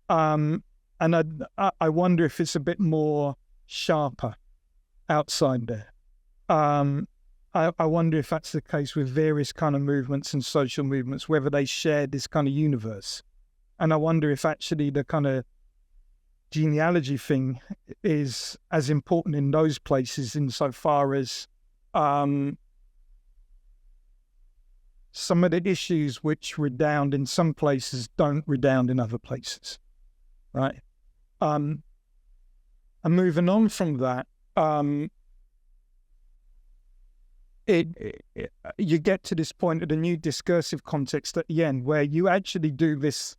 And I wonder if it's a bit more sharper outside there. I wonder if that's the case with various kind of movements and social movements, whether they share this kind of universe. And I wonder if actually the kind of genealogy thing is as important in those places insofar as some of the issues which redound in some places don't redound in other places, right? And moving on from that, you get to this point of the new discursive context at the end where you actually do this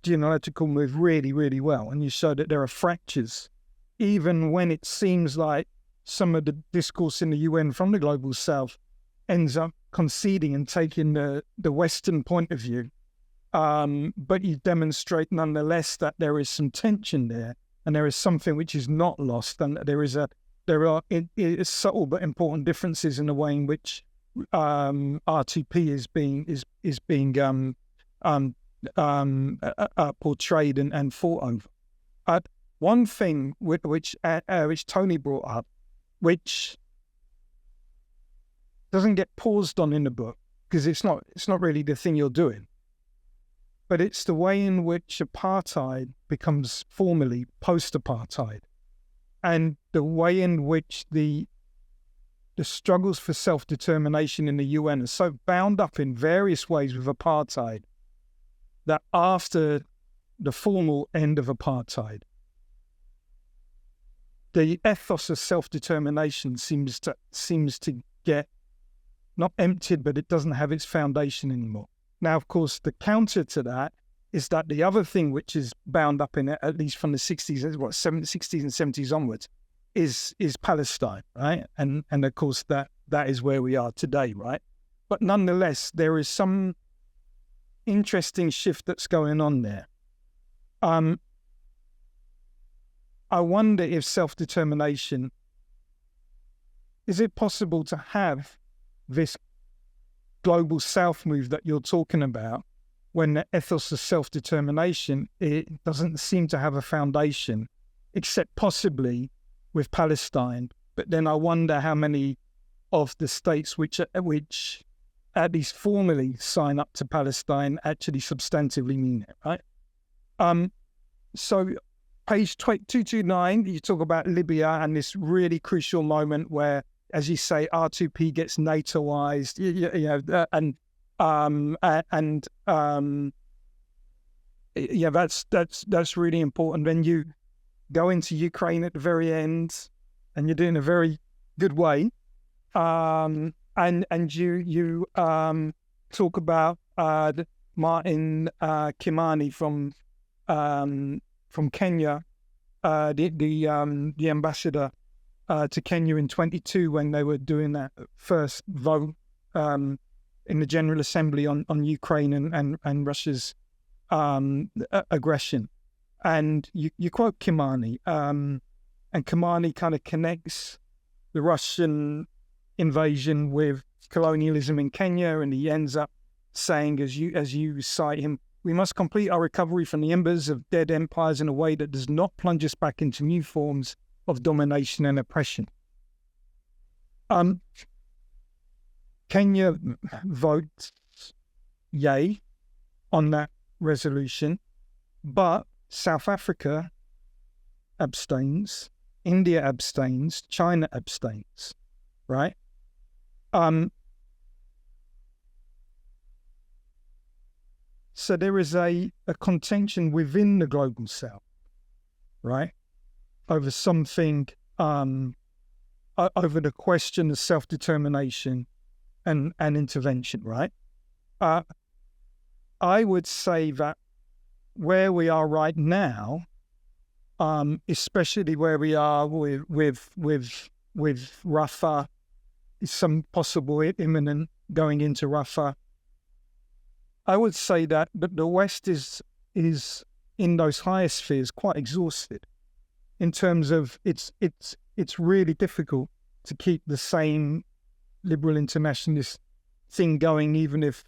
genealogical move really, really well, and you show that there are fractures, even when it seems like some of the discourse in the UN from the global south ends up conceding and taking the Western point of view. But you demonstrate nonetheless that there is some tension there, and there is something which is not lost, and there are subtle but important differences in the way in which R2P is being portrayed and fought over. One thing which Tony brought up, which doesn't get paused on in the book because it's not really the thing you're doing, but it's the way in which apartheid becomes formally post-apartheid, and the way in which the struggles for self-determination in the UN are so bound up in various ways with apartheid that after the formal end of apartheid, the ethos of self-determination seems to get not emptied, but it doesn't have its foundation anymore. Now, of course, the counter to that is that the other thing which is bound up in it, at least from the 60s and 70s onwards, is Palestine, right? And of course that is where we are today, right? But nonetheless, there is some interesting shift that's going on there. I wonder if self-determination, is it possible to have this global south move that you're talking about when the ethos of self-determination, it doesn't seem to have a foundation, except possibly with Palestine. But then I wonder how many of the states which at least formally sign up to Palestine actually substantively mean it, right? So page 229, you talk about Libya and this really crucial moment where, as you say, R2P gets NATOized, that's really important. Then you go into Ukraine at the very end, and you're doing a very good way. And you talk about Martin Kimani from Kenya, the ambassador to Kenya in 22 when they were doing that first vote in the General Assembly on Ukraine and Russia's aggression. And you quote Kimani, and Kimani kind of connects the Russian invasion with colonialism in Kenya, and he ends up saying, as you cite him, we must complete our recovery from the embers of dead empires in a way that does not plunge us back into new forms of domination and oppression. Kenya votes yay on that resolution, but South Africa abstains, India abstains, China abstains, right? So there is a contention within the global south, right, over something, over the question of self-determination and intervention, right? I would say that where we are right now, especially where we are with Rafah, some possible imminent going into Rafah, I would say that the West is in those higher spheres quite exhausted in terms of it's really difficult to keep the same liberal internationalist thing going, even if,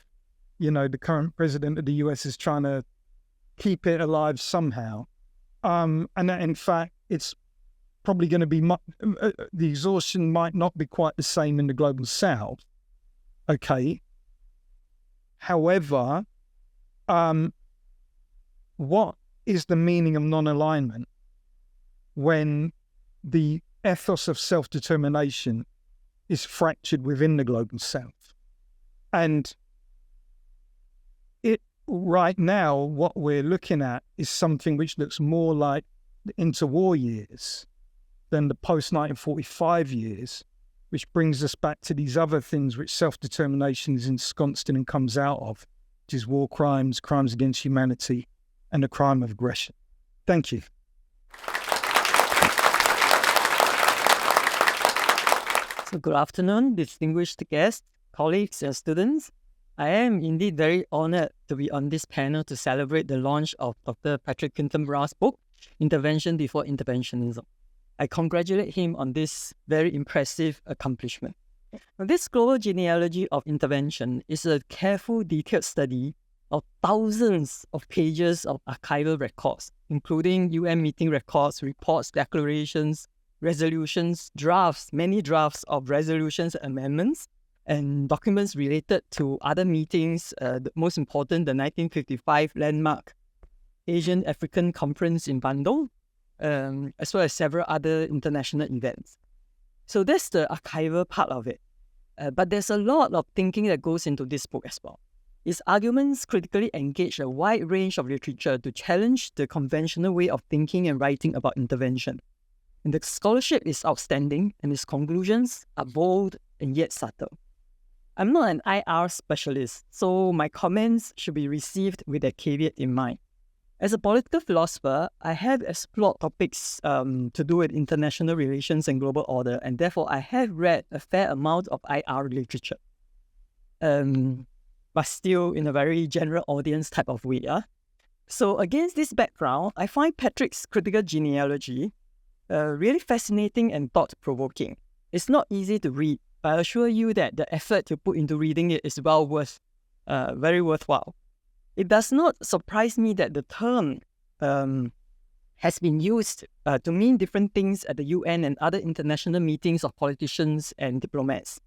the current president of the US is trying to keep it alive somehow. And that, in fact, it's probably going to be the exhaustion might not be quite the same in the global south. Okay. However, what is the meaning of non-alignment when the ethos of self-determination is fractured within the global south? And right now, what we're looking at is something which looks more like the interwar years than the post-1945 years, which brings us back to these other things which self-determination is ensconced in and comes out of, which is war crimes, crimes against humanity, and the crime of aggression. Thank you. So good afternoon, distinguished guests, colleagues, and students. I am indeed very honored to be on this panel to celebrate the launch of Dr. Patrick Quinton-Brown's book, Intervention Before Interventionism. I congratulate him on this very impressive accomplishment. Now, this global genealogy of intervention is a careful, detailed study of thousands of pages of archival records, including UN meeting records, reports, declarations, resolutions, drafts, many drafts of resolutions, amendments, and documents related to other meetings, the most important, the 1955 landmark Asian African Conference in Bandung, as well as several other international events. So that's the archival part of it. But there's a lot of thinking that goes into this book as well. Its arguments critically engage a wide range of literature to challenge the conventional way of thinking and writing about intervention. And the scholarship is outstanding, and its conclusions are bold and yet subtle. I'm not an IR specialist, so my comments should be received with a caveat in mind. As a political philosopher, I have explored topics to do with international relations and global order, and therefore I have read a fair amount of IR literature. But still in a very general audience type of way. So against this background, I find Patrick's critical genealogy really fascinating and thought-provoking. It's not easy to read, but I assure you that the effort you put into reading it is very worthwhile. it does not surprise me that the term has been used to mean different things at the UN and other international meetings of politicians and diplomats,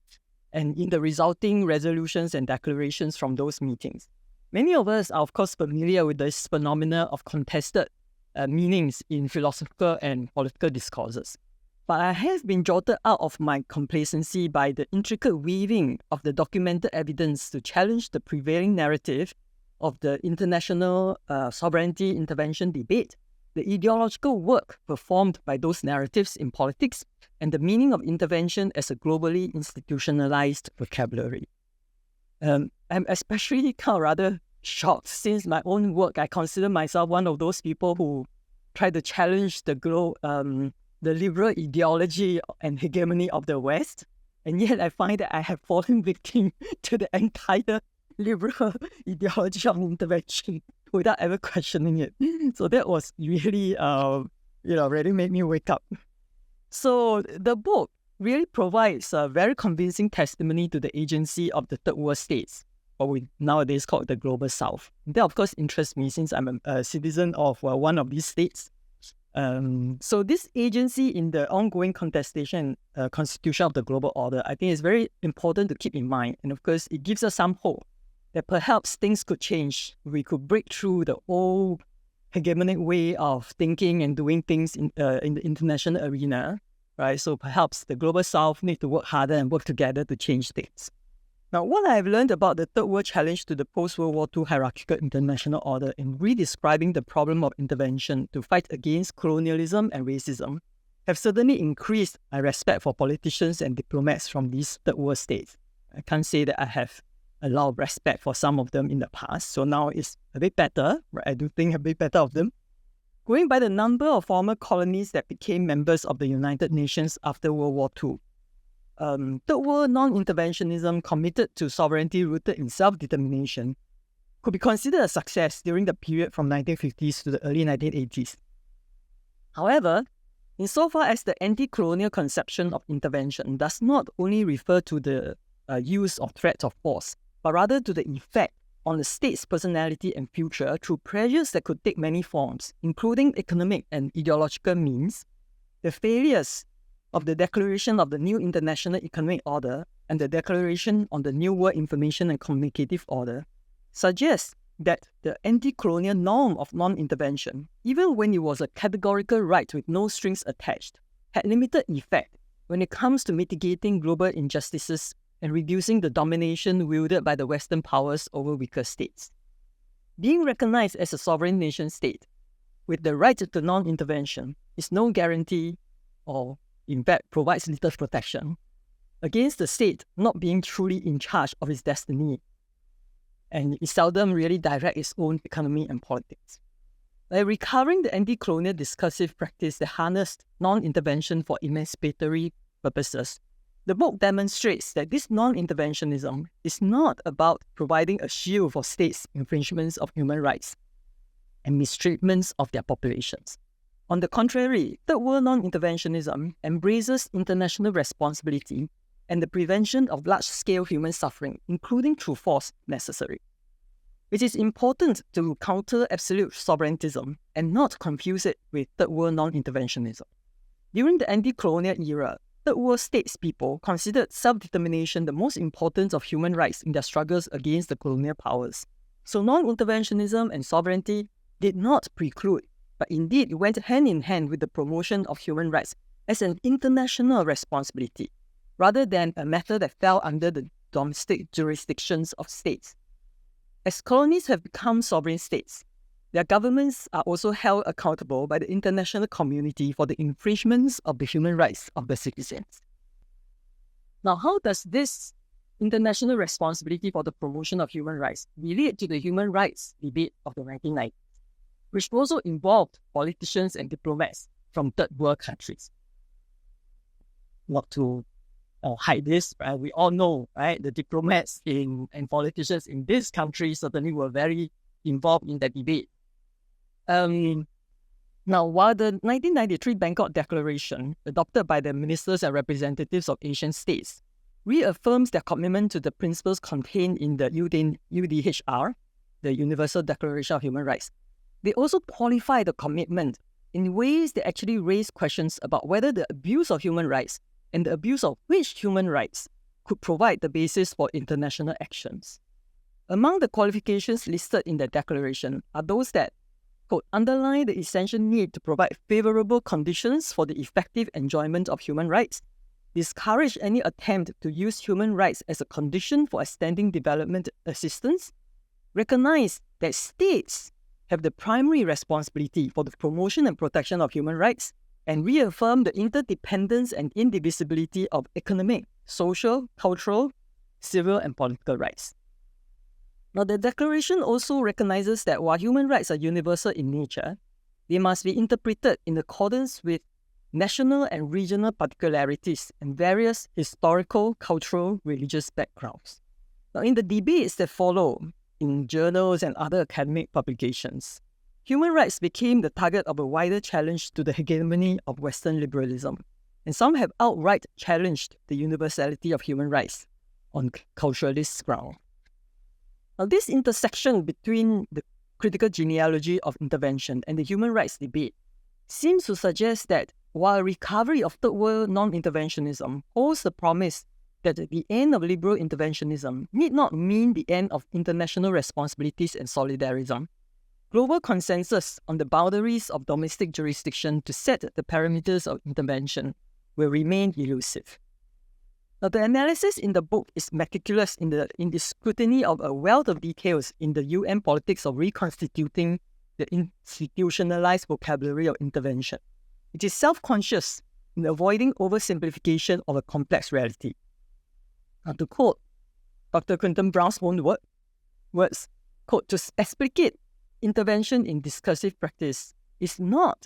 and in the resulting resolutions and declarations from those meetings. Many of us are, of course, familiar with this phenomena of contested meanings in philosophical and political discourses. But I have been jolted out of my complacency by the intricate weaving of the documented evidence to challenge the prevailing narrative of the international sovereignty intervention debate, the ideological work performed by those narratives in politics, and the meaning of intervention as a globally institutionalized vocabulary. I'm especially kind of rather shocked since my own work, I consider myself one of those people who try to challenge the liberal ideology and hegemony of the West, and yet I find that I have fallen victim to the entire liberal ideology of intervention without ever questioning it. So that was really, really made me wake up. So the book really provides a very convincing testimony to the agency of the third world states, what we nowadays call the Global South. That, of course, interests me since I'm a citizen of one of these states. So this agency in the ongoing contestation constitution of the global order, I think is very important to keep in mind. And of course, it gives us some hope that perhaps things could change. We could break through the old hegemonic way of thinking and doing things in the international arena, right? So perhaps the Global South need to work harder and work together to change things. Now, what I've learned about the third world challenge to the post-World War II hierarchical international order in redescribing the problem of intervention to fight against colonialism and racism have certainly increased my respect for politicians and diplomats from these third world states. I can't say that I have a lot of respect for some of them in the past, so now it's a bit better, right? I do think a bit better of them. Going by the number of former colonies that became members of the United Nations after World War II, third world non-interventionism committed to sovereignty rooted in self-determination could be considered a success during the period from 1950s to the early 1980s. However, insofar as the anti-colonial conception of intervention does not only refer to the use of threats of force, but rather to the effect on the state's personality and future through pressures that could take many forms, including economic and ideological means, the failures of the Declaration of the New International Economic Order and the Declaration on the New World Information and Communicative Order suggests that the anti-colonial norm of non-intervention, even when it was a categorical right with no strings attached, had limited effect when it comes to mitigating global injustices and reducing the domination wielded by the Western powers over weaker states. Being recognized as a sovereign nation state with the right to non-intervention is no guarantee, or in fact provides little protection, against the state not being truly in charge of its destiny, and it seldom really directs its own economy and politics. By recovering the anti-colonial discursive practice that harnessed non-intervention for emancipatory purposes, the book demonstrates that this non-interventionism is not about providing a shield for states' infringements of human rights and mistreatments of their populations. On the contrary, third world non-interventionism embraces international responsibility and the prevention of large-scale human suffering, including through force necessary. It is important to counter absolute sovereigntism and not confuse it with third world non-interventionism. During the anti-colonial era, third world states people considered self-determination the most important of human rights in their struggles against the colonial powers. So non-interventionism and sovereignty did not preclude, but indeed it went hand in hand with the promotion of human rights as an international responsibility, rather than a matter that fell under the domestic jurisdictions of states. As colonies have become sovereign states, their governments are also held accountable by the international community for the infringements of the human rights of the citizens. Now, how does this international responsibility for the promotion of human rights relate to the human rights debate of the 1990s, which also involved politicians and diplomats from third world countries? Not to hide this, right? We all know, right? The diplomats and politicians in this country certainly were very involved in that debate. Now, while the 1993 Bangkok Declaration, adopted by the ministers and representatives of Asian states, reaffirms their commitment to the principles contained in the UDHR, the Universal Declaration of Human Rights, they also qualify the commitment in ways that actually raise questions about whether the abuse of human rights and the abuse of which human rights could provide the basis for international actions. Among the qualifications listed in the declaration are those that, quote, underline the essential need to provide favorable conditions for the effective enjoyment of human rights, discourage any attempt to use human rights as a condition for extending development assistance, recognize that states have the primary responsibility for the promotion and protection of human rights, and reaffirm the interdependence and indivisibility of economic, social, cultural, civil, and political rights. Now, the Declaration also recognizes that while human rights are universal in nature, they must be interpreted in accordance with national and regional particularities and various historical, cultural, religious backgrounds. Now, in the debates that follow in journals and other academic publications, human rights became the target of a wider challenge to the hegemony of Western liberalism, and some have outright challenged the universality of human rights on culturalist ground. Now, this intersection between the critical genealogy of intervention and the human rights debate seems to suggest that while recovery of third world non-interventionism holds the promise that the end of liberal interventionism need not mean the end of international responsibilities and solidarism, global consensus on the boundaries of domestic jurisdiction to set the parameters of intervention will remain elusive. Now, the analysis in the book is meticulous in the scrutiny of a wealth of details in the UN politics of reconstituting the institutionalized vocabulary of intervention. It is self-conscious in avoiding oversimplification of a complex reality. Now, to quote Dr. Quinton-Brown's own words, quote, to explicate intervention in discursive practice is not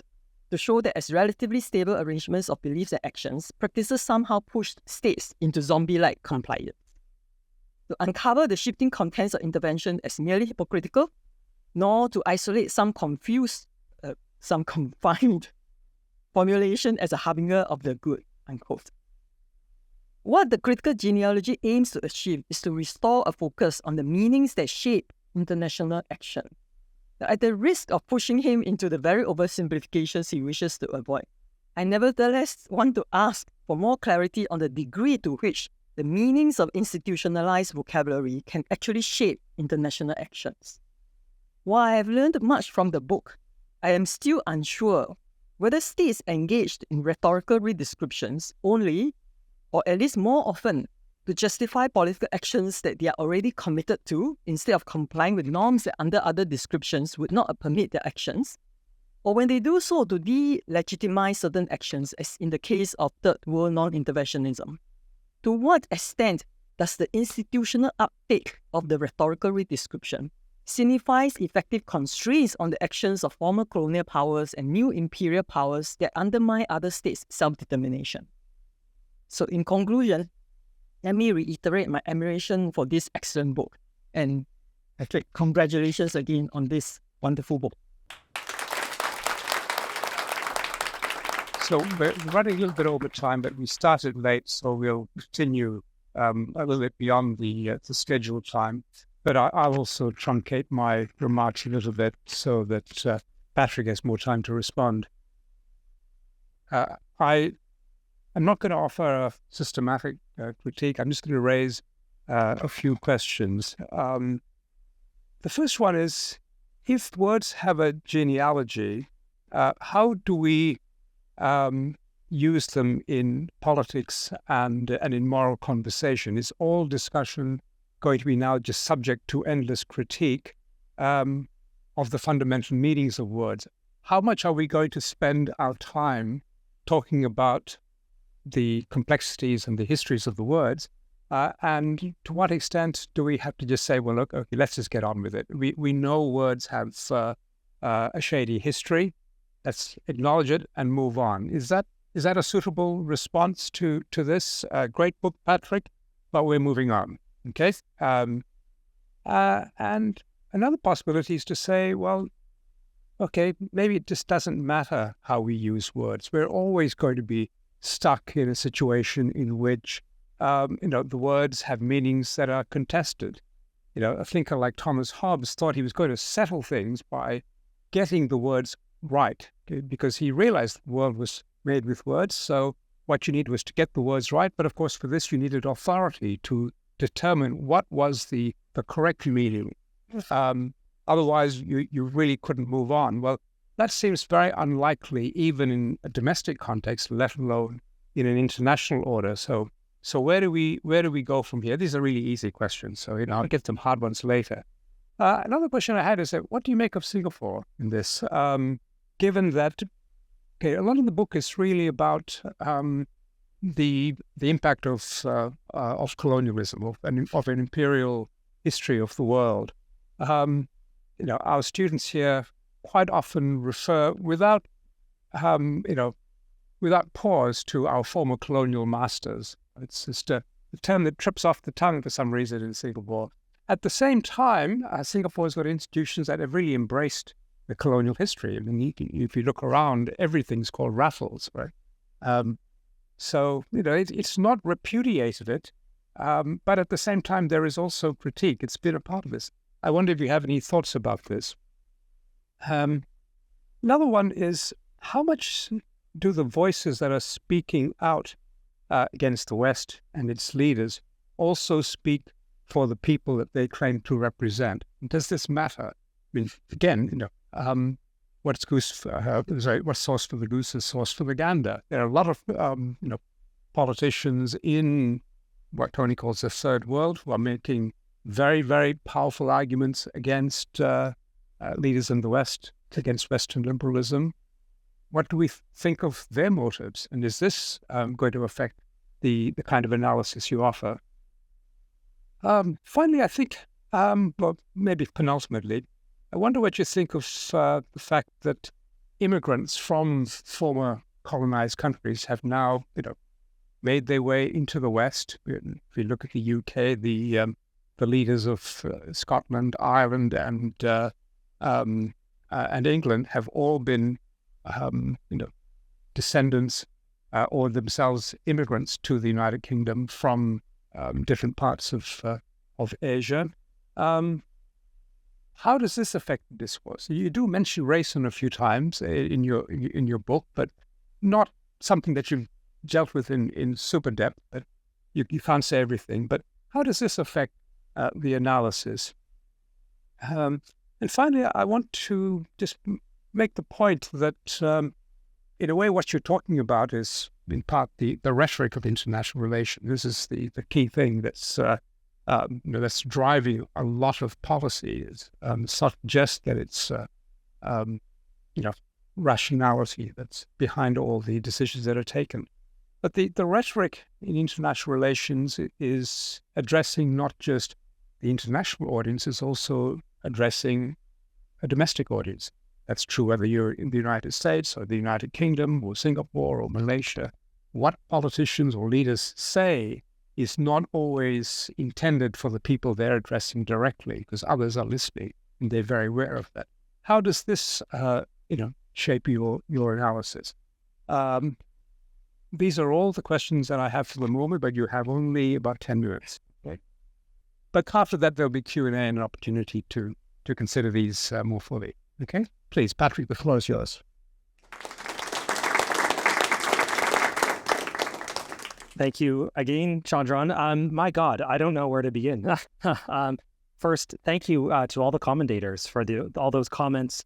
to show that as relatively stable arrangements of beliefs and actions, practices somehow pushed states into zombie-like compliance. To uncover the shifting contents of intervention as merely hypocritical, nor to isolate some confined formulation as a harbinger of the good, unquote. What the critical genealogy aims to achieve is to restore a focus on the meanings that shape international action. At the risk of pushing him into the very oversimplifications he wishes to avoid, I nevertheless want to ask for more clarity on the degree to which the meanings of institutionalized vocabulary can actually shape international actions. While I have learned much from the book, I am still unsure whether states engaged in rhetorical redescriptions only, or at least more often, to justify political actions that they are already committed to instead of complying with norms that under other descriptions would not permit their actions, or when they do so to delegitimize certain actions, as in the case of third world non-interventionism. To what extent does the institutional uptake of the rhetorical redescription signifies effective constraints on the actions of former colonial powers and new imperial powers that undermine other states' self-determination? So in conclusion, let me reiterate my admiration for this excellent book. And Patrick, congratulations again on this wonderful book. So we're running a little bit over time, but we started late, so we'll continue a little bit beyond the scheduled time. But I'll also truncate my remarks a little bit so that Patrick has more time to respond. I'm not going to offer a systematic critique. I'm just going to raise a few questions. The first one is, if words have a genealogy, how do we use them in politics and in moral conversation? Is all discussion going to be now just subject to endless critique of the fundamental meanings of words? How much are we going to spend our time talking about the complexities and the histories of the words? And to what extent do we have to just say, well, look, okay, let's just get on with it. We know words have a shady history. Let's acknowledge it and move on. Is that a suitable response to this? Great book, Patrick, but we're moving on. Okay. And another possibility is to say, well, okay, maybe it just doesn't matter how we use words. We're always going to be stuck in a situation in which, the words have meanings that are contested. a thinker like Thomas Hobbes thought he was going to settle things by getting the words right, because he realized the world was made with words. So what you need was to get the words right. But of course, for this, you needed authority to determine what was the correct meaning. Otherwise, you really couldn't move on. Well, that seems very unlikely, even in a domestic context, let alone in an international order. So where do we go from here? These are really easy questions. So I'll get some hard ones later. Another question I had is that what do you make of Singapore in this? Given that a lot of the book is really about the impact of colonialism, of an imperial history of the world. Our students here quite often refer without pause to our former colonial masters. It's just a term that trips off the tongue for some reason in Singapore. At the same time, Singapore's got institutions that have really embraced the colonial history. I mean, if you look around, everything's called Raffles, right? So it's not repudiated it, but at the same time, there is also critique. It's been a part of this. I wonder if you have any thoughts about this. Another one is, how much do the voices that are speaking out against the West and its leaders also speak for the people that they claim to represent? Does this matter? I mean, again, what's sauce for the goose is sauce for the gander. There are a lot of politicians in what Tony calls the third world who are making very, very powerful arguments against leaders in the West, against Western liberalism. What do we think of their motives? And is this going to affect the kind of analysis you offer? Finally, I think, maybe penultimately, I wonder what you think of the fact that immigrants from former colonized countries have now, made their way into the West. If you look at the UK, the leaders of Scotland, Ireland, and England have all been, descendants or themselves immigrants to the United Kingdom from different parts of Asia. How does this affect the discourse? You do mention race a few times in your book, but not something that you've dealt with in super depth. But you can't say everything. But how does this affect the analysis? And finally, I want to just make the point that, in a way, what you're talking about is, in part, the rhetoric of international relations. This is the key thing that's driving a lot of policy. It's not just that it's rationality that's behind all the decisions that are taken, but the rhetoric in international relations is addressing not just the international audience, it's also addressing a domestic audience. That's true whether you're in the United States or the United Kingdom or Singapore or Malaysia. What politicians or leaders say is not always intended for the people they're addressing directly, because others are listening and they're very aware of that. How does this, shape your analysis? These are all the questions that I have for the moment, but you have only about 10 minutes. Okay? But after that, there'll be Q&A and an opportunity to consider these more fully. Okay? Please, Patrick, the floor is yours. Thank you again, Chandran. My God, I don't know where to begin. First, thank you to all the commentators for all those comments.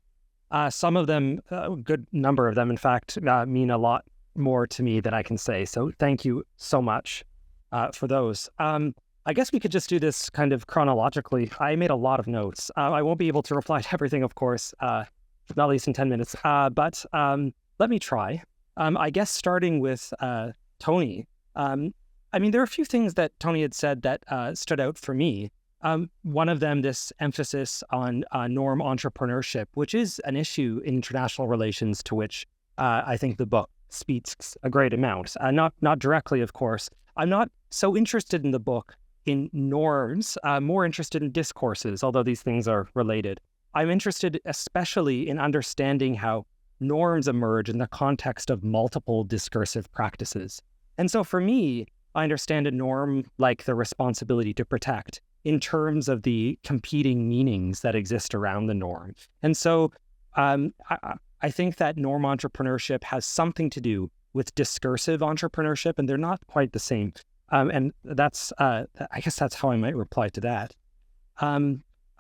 Some of them, a good number of them, in fact, mean a lot more to me than I can say. So thank you so much for those. I guess we could just do this kind of chronologically. I made a lot of notes. I won't be able to reply to everything, of course, not least in 10 minutes. But let me try. I guess starting with Tony. There are a few things that Tony had said that stood out for me. One of them, this emphasis on norm entrepreneurship, which is an issue in international relations to which I think the book speaks a great amount. Not directly, of course. I'm not so interested in the book in norms, more interested in discourses, although these things are related. I'm interested especially in understanding how norms emerge in the context of multiple discursive practices. And so for me, I understand a norm like the responsibility to protect in terms of the competing meanings that exist around the norm. And so I think that norm entrepreneurship has something to do with discursive entrepreneurship, and they're not quite the same. And that's, I guess that's how I might reply to that.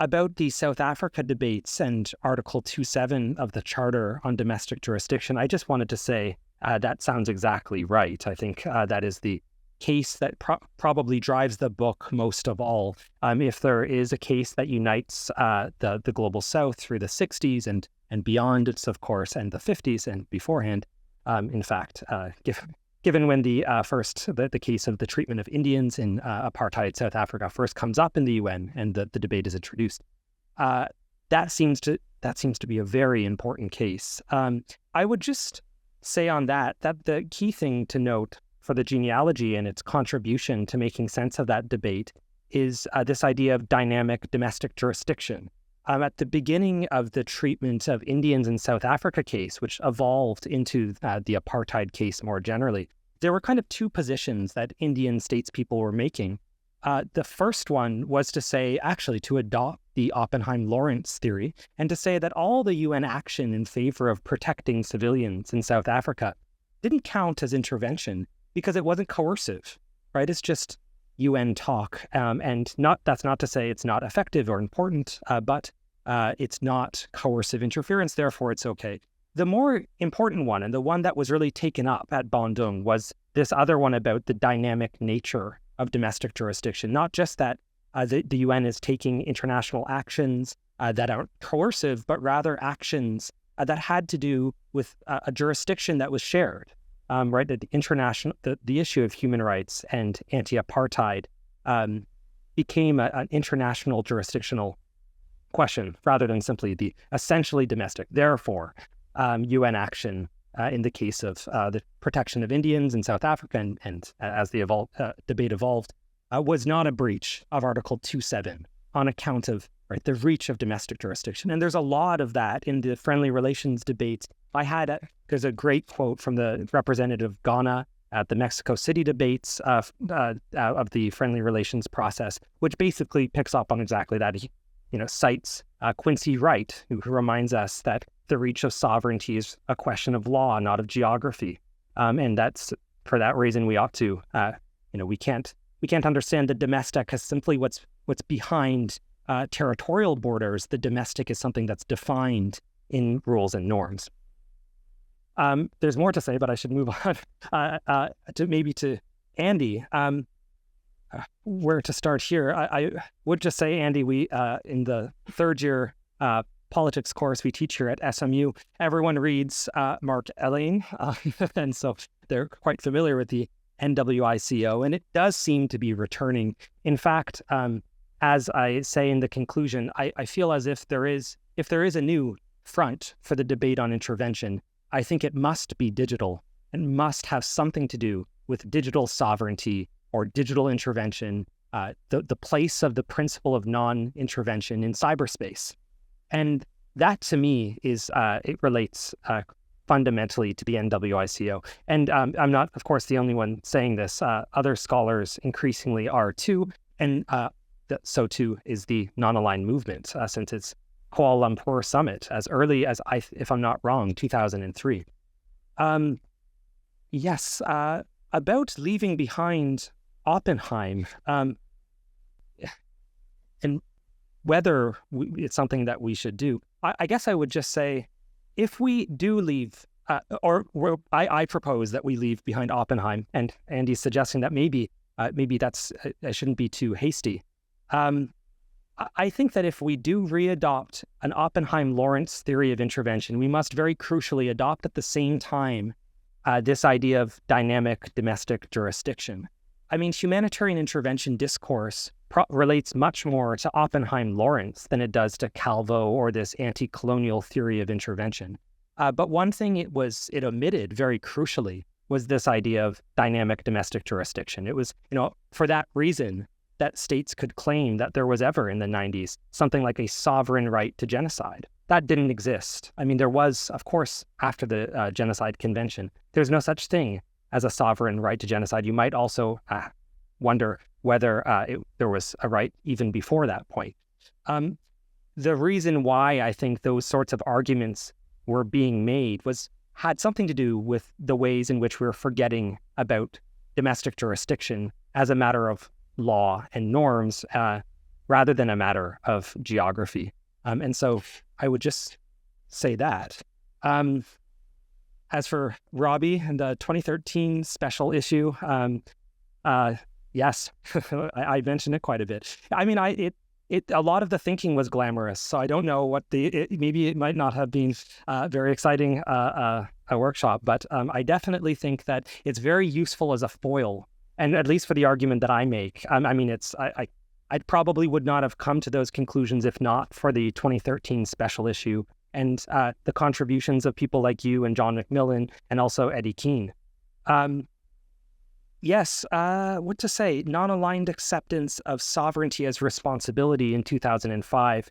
About the South Africa debates and Article 2.7 of the Charter on domestic jurisdiction, I just wanted to say that sounds exactly right. I think that is the case that probably drives the book most of all. If there is a case that unites the Global South through the 60s and beyond, it's of course, and the 50s and beforehand, in fact, given when the case of the treatment of Indians in apartheid South Africa first comes up in the UN and the debate is introduced, that seems to be a very important case. I would just say on that the key thing to note for the genealogy and its contribution to making sense of that debate is this idea of dynamic domestic jurisdiction. At the beginning of the treatment of Indians in South Africa case, which evolved into the apartheid case more generally, there were kind of two positions that Indian statespeople were making. The first one was to say, actually, to adopt the Oppenheim-Lawrence theory and to say that all the UN action in favor of protecting civilians in South Africa didn't count as intervention because it wasn't coercive, right? It's just UN talk. And that's not to say it's not effective or important, but it's not coercive interference, therefore it's okay. The more important one, and the one that was really taken up at Bandung, was this other one about the dynamic nature of domestic jurisdiction. Not just that the UN is taking international actions that aren't coercive, but rather actions that had to do with a jurisdiction that was shared. Right, the issue of human rights and anti-apartheid became an international jurisdictional question rather than simply the essentially domestic. Therefore, UN action in the case of the protection of Indians in South Africa and as the debate evolved was not a breach of Article 2.7 on account of the reach of domestic jurisdiction. And there's a lot of that in the friendly relations debates. There's a great quote from the representative of Ghana at the Mexico City debates of the friendly relations process, which basically picks up on exactly that. He, cites Quincy Wright, who reminds us that the reach of sovereignty is a question of law, not of geography, and that's for that reason we ought to, we can't understand the domestic as simply what's behind territorial borders. The domestic is something that's defined in rules and norms. There's more to say, but I should move on to Andy. Where to start here? I would just say, Andy, we in the third year politics course we teach here at SMU, everyone reads Mark Elaine, and so they're quite familiar with the NWICO, and it does seem to be returning. In fact, as I say in the conclusion, I feel as if there is a new front for the debate on intervention, I think it must be digital and must have something to do with digital sovereignty or digital intervention, the place of the principle of non-intervention in cyberspace. And that to me is, it relates fundamentally to the NWICO. And I'm not, of course, the only one saying this. Other scholars increasingly are too. And so too is the non-aligned movement, since its Kuala Lumpur summit as early as, if I'm not wrong, 2003. Yes, about leaving behind Oppenheim, and whether it's something that we should do, I guess I would just say, if we do leave, I propose that we leave behind Oppenheim, and Andy's suggesting that maybe that's I shouldn't be too hasty. I think that if we do readopt an Oppenheim-Lawrence theory of intervention, we must very crucially adopt at the same time this idea of dynamic domestic jurisdiction. I mean, humanitarian intervention discourse relates much more to Oppenheim-Lawrence than it does to Calvo or this anti-colonial theory of intervention. But one thing it omitted very crucially was this idea of dynamic domestic jurisdiction. It was, for that reason that states could claim that there was ever in the 90s something like a sovereign right to genocide. That didn't exist. I mean, there was, of course, after the Genocide Convention, there's no such thing as a sovereign right to genocide. You might also wonder, whether there was a right even before that point. The reason why I think those sorts of arguments were being made had something to do with the ways in which we were forgetting about domestic jurisdiction as a matter of law and norms rather than a matter of geography. And so I would just say that. As for Robbie and the 2013 special issue, yes, I mentioned it quite a bit. I mean, a lot of the thinking was glamorous, so I don't know what maybe it might not have been very exciting a workshop, but I definitely think that it's very useful as a foil, and at least for the argument that I make. I mean, I probably would not have come to those conclusions if not for the 2013 special issue and the contributions of people like you and John McMillan and also Eddie Keane. Yes, what to say? Non-aligned acceptance of sovereignty as responsibility in 2005,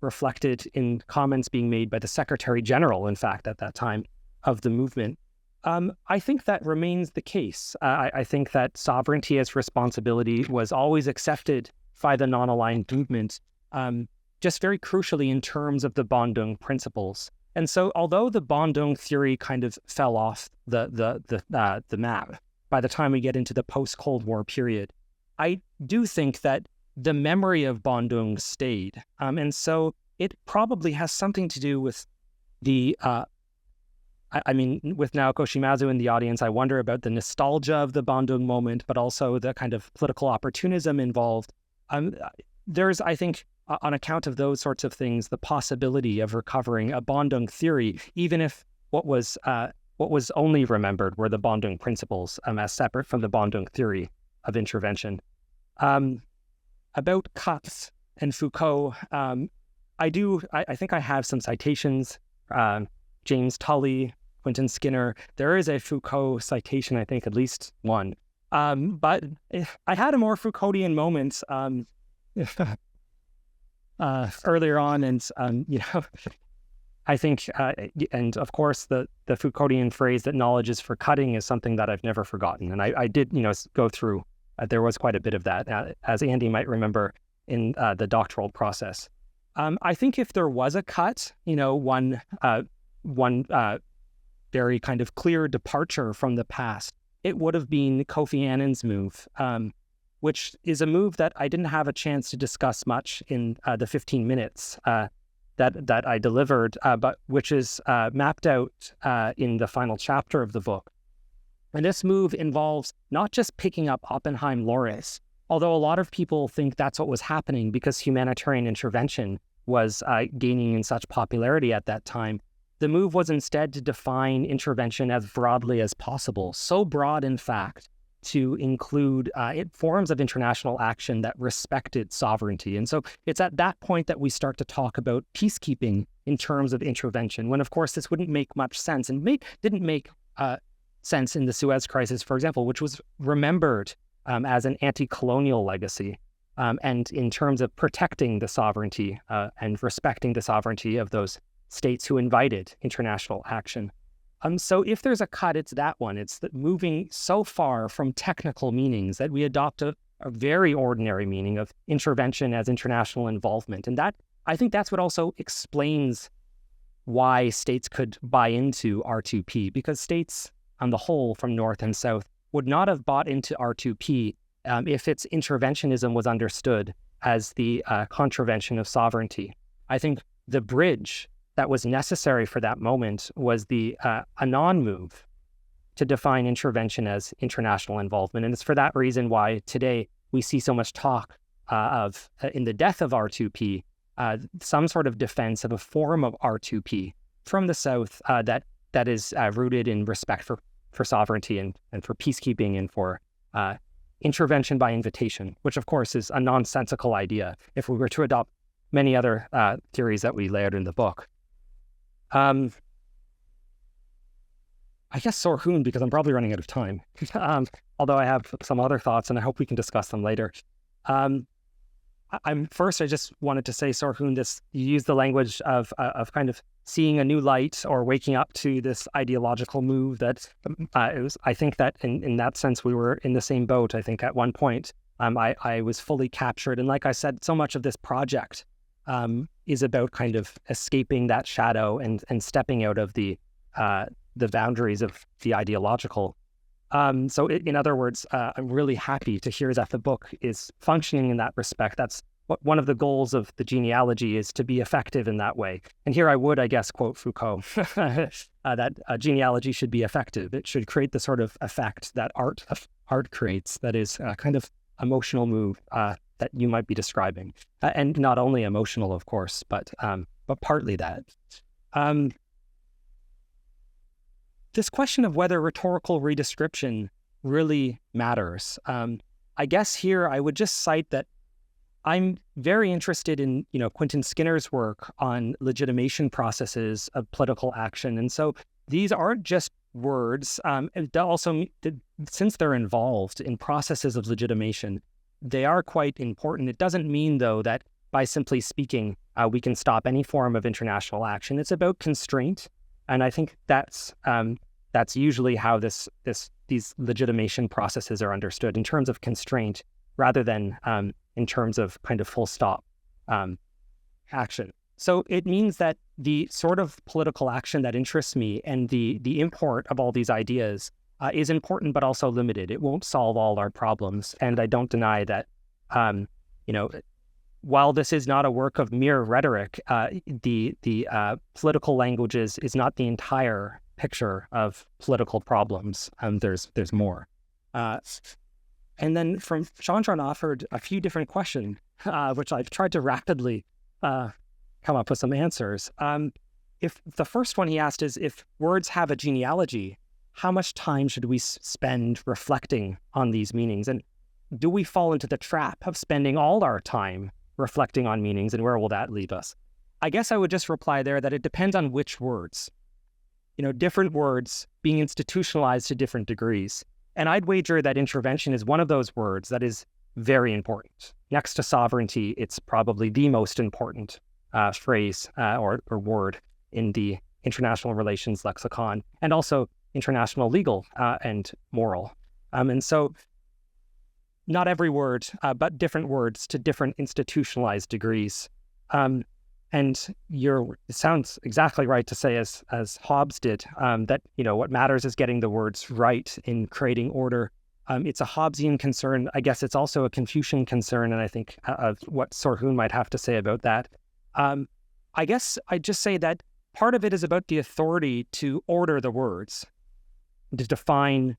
reflected in comments being made by the Secretary General, in fact, at that time of the movement. I think that remains the case. I think that sovereignty as responsibility was always accepted by the non-aligned movement, just very crucially in terms of the Bandung principles. And so, although the Bandung theory kind of fell off the map by the time we get into the post-Cold War period, I do think that the memory of Bandung stayed. And so it probably has something to do with the, with Naoko Shimazu in the audience, I wonder about the nostalgia of the Bandung moment, but also the kind of political opportunism involved. There's, I think, on account of those sorts of things, the possibility of recovering a Bandung theory, even if what was only remembered were the Bandung principles, as separate from the Bandung theory of intervention. About Kukathas and Foucault, I think I have some citations. James Tully, Quentin Skinner. There is a Foucault citation, I think, at least one. But I had a more Foucauldian moment earlier on, and I think, and of course, the Foucauldian phrase that knowledge is for cutting is something that I've never forgotten. And I did, go through, there was quite a bit of that, as Andy might remember, in the doctoral process. I think if there was a cut, one very kind of clear departure from the past, it would have been Kofi Annan's move, which is a move that I didn't have a chance to discuss much in the 15 minutes that I delivered, but which is mapped out in the final chapter of the book. And this move involves not just picking up Oppenheim-Lauris, although a lot of people think that's what was happening because humanitarian intervention was gaining in such popularity at that time. The move was instead to define intervention as broadly as possible, so broad, in fact, to include forms of international action that respected sovereignty. And so it's at that point that we start to talk about peacekeeping in terms of intervention, when, of course, this wouldn't make much sense and didn't make sense in the Suez Crisis, for example, which was remembered as an anti-colonial legacy, and in terms of protecting the sovereignty and respecting the sovereignty of those states who invited international action. So if there's a cut, it's that one. It's that moving so far from technical meanings that we adopt a very ordinary meaning of intervention as international involvement. And that, I think that's what also explains why states could buy into R2P, because states on the whole from North and South would not have bought into R2P if its interventionism was understood as the contravention of sovereignty. I think the bridge that was necessary for that moment was the Annan move to define intervention as international involvement. And it's for that reason why today we see so much talk of, in the death of R2P, some sort of defense of a form of R2P from the South that is rooted in respect for sovereignty and for peacekeeping and for intervention by invitation, which of course is a nonsensical idea if we were to adopt many other theories that we lay out in the book. I guess Sor Hoon, because I'm probably running out of time, although I have some other thoughts and I hope we can discuss them later. First, I just wanted to say, Sor Hoon, you use the language of kind of seeing a new light or waking up to this ideological move that I think that in that sense we were in the same boat, I think, at one point. I was fully captured. And like I said, so much of this project is about kind of escaping that shadow and stepping out of the boundaries of the ideological. So in other words, I'm really happy to hear that the book is functioning in that respect. That's one of the goals of the genealogy, is to be effective in that way. And here I would, I guess, quote Foucault, that genealogy should be effective. It should create the sort of effect that art creates, that is a kind of emotional move that you might be describing. And not only emotional, of course, but partly that. This question of whether rhetorical redescription really matters. I guess here I would just cite that I'm very interested in, Quentin Skinner's work on legitimation processes of political action. And so these aren't just words. Also, since they're involved in processes of legitimation, they are quite important. It doesn't mean, though, that by simply speaking, we can stop any form of international action. It's about constraint. And I think that's usually how these legitimation processes are understood, in terms of constraint rather than in terms of kind of full stop action. So it means that the sort of political action that interests me and the import of all these ideas is important, but also limited. It won't solve all our problems. And I don't deny that, while this is not a work of mere rhetoric, the political languages is not the entire picture of political problems. There's more. And then from Chandran offered a few different questions, which I've tried to rapidly come up with some answers. If the first one he asked is, if words have a genealogy, how much time should we spend reflecting on these meanings? And do we fall into the trap of spending all our time reflecting on meanings, and where will that leave us? I guess I would just reply there that it depends on which words. Different words being institutionalized to different degrees. And I'd wager that intervention is one of those words that is very important. Next to sovereignty, it's probably the most important phrase or word in the international relations lexicon, and also international legal and moral. And so not every word, but different words to different institutionalized degrees. And it sounds exactly right to say, as Hobbes did, that what matters is getting the words right in creating order. It's a Hobbesian concern. I guess it's also a Confucian concern, and I think of what Hoon might have to say about that. I guess I'd just say that part of it is about the authority to order the words, to define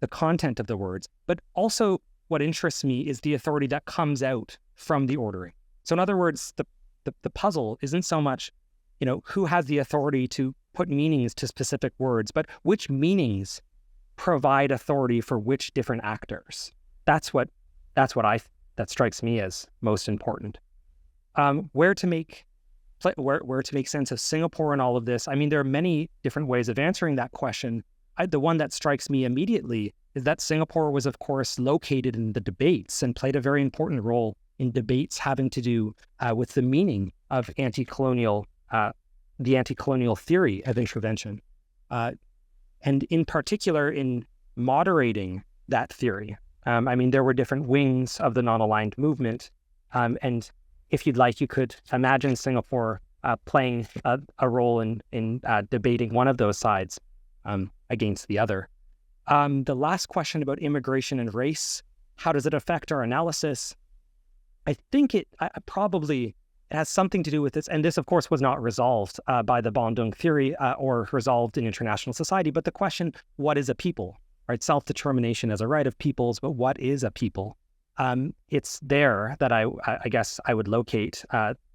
the content of the words, but also what interests me is the authority that comes out from the ordering. So in other words, the puzzle isn't so much, who has the authority to put meanings to specific words, but which meanings provide authority for which different actors. That strikes me as most important. Where to make sense of Singapore in all of this? I mean, there are many different ways of answering that question. The one that strikes me immediately is that Singapore was, of course, located in the debates and played a very important role in debates having to do with the meaning of the anti-colonial theory of intervention, and in particular in moderating that theory. There were different wings of the non-aligned movement, and if you'd like, you could imagine Singapore playing a role in debating one of those sides against the other. The last question about immigration and race, how does it affect our analysis? I think it has something to do with this, and this, of course, was not resolved by the Bandung theory or resolved in international society, but the question, what is a people? Right? Self-determination as a right of peoples, but what is a people? It's there that I guess I would locate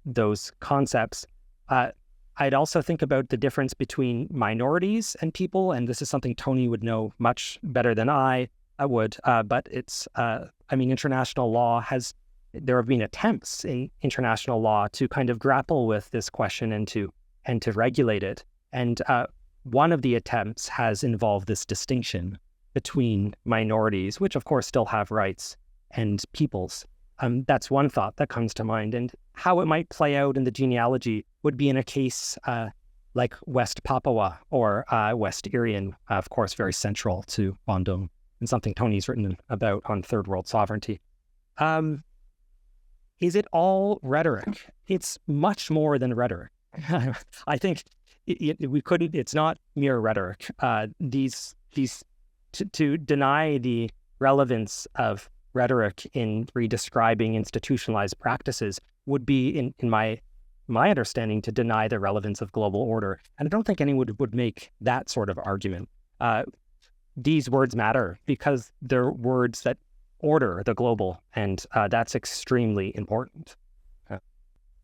those concepts. I'd also think about the difference between minorities and people, and this is something Tony would know much better than I would, but it's, international law there have been attempts in international law to kind of grapple with this question and to regulate it. And one of the attempts has involved this distinction between minorities, which of course still have rights, and peoples. That's one thought that comes to mind. And how it might play out in the genealogy would be in a case like West Papua or West Irian, of course, very central to Bandung, and something Tony's written about on third world sovereignty. Is it all rhetoric? It's much more than rhetoric. I think we couldn't. It's not mere rhetoric. To deny the relevance of rhetoric in redescribing institutionalized practices would be, in my understanding, to deny the relevance of global order. And I don't think anyone would make that sort of argument. These words matter because they're words that order the global, and that's extremely important.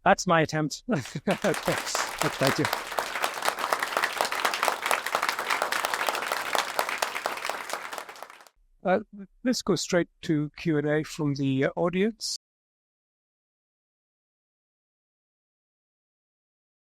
That's my attempt. Thank you. Let's go straight to Q&A from the audience.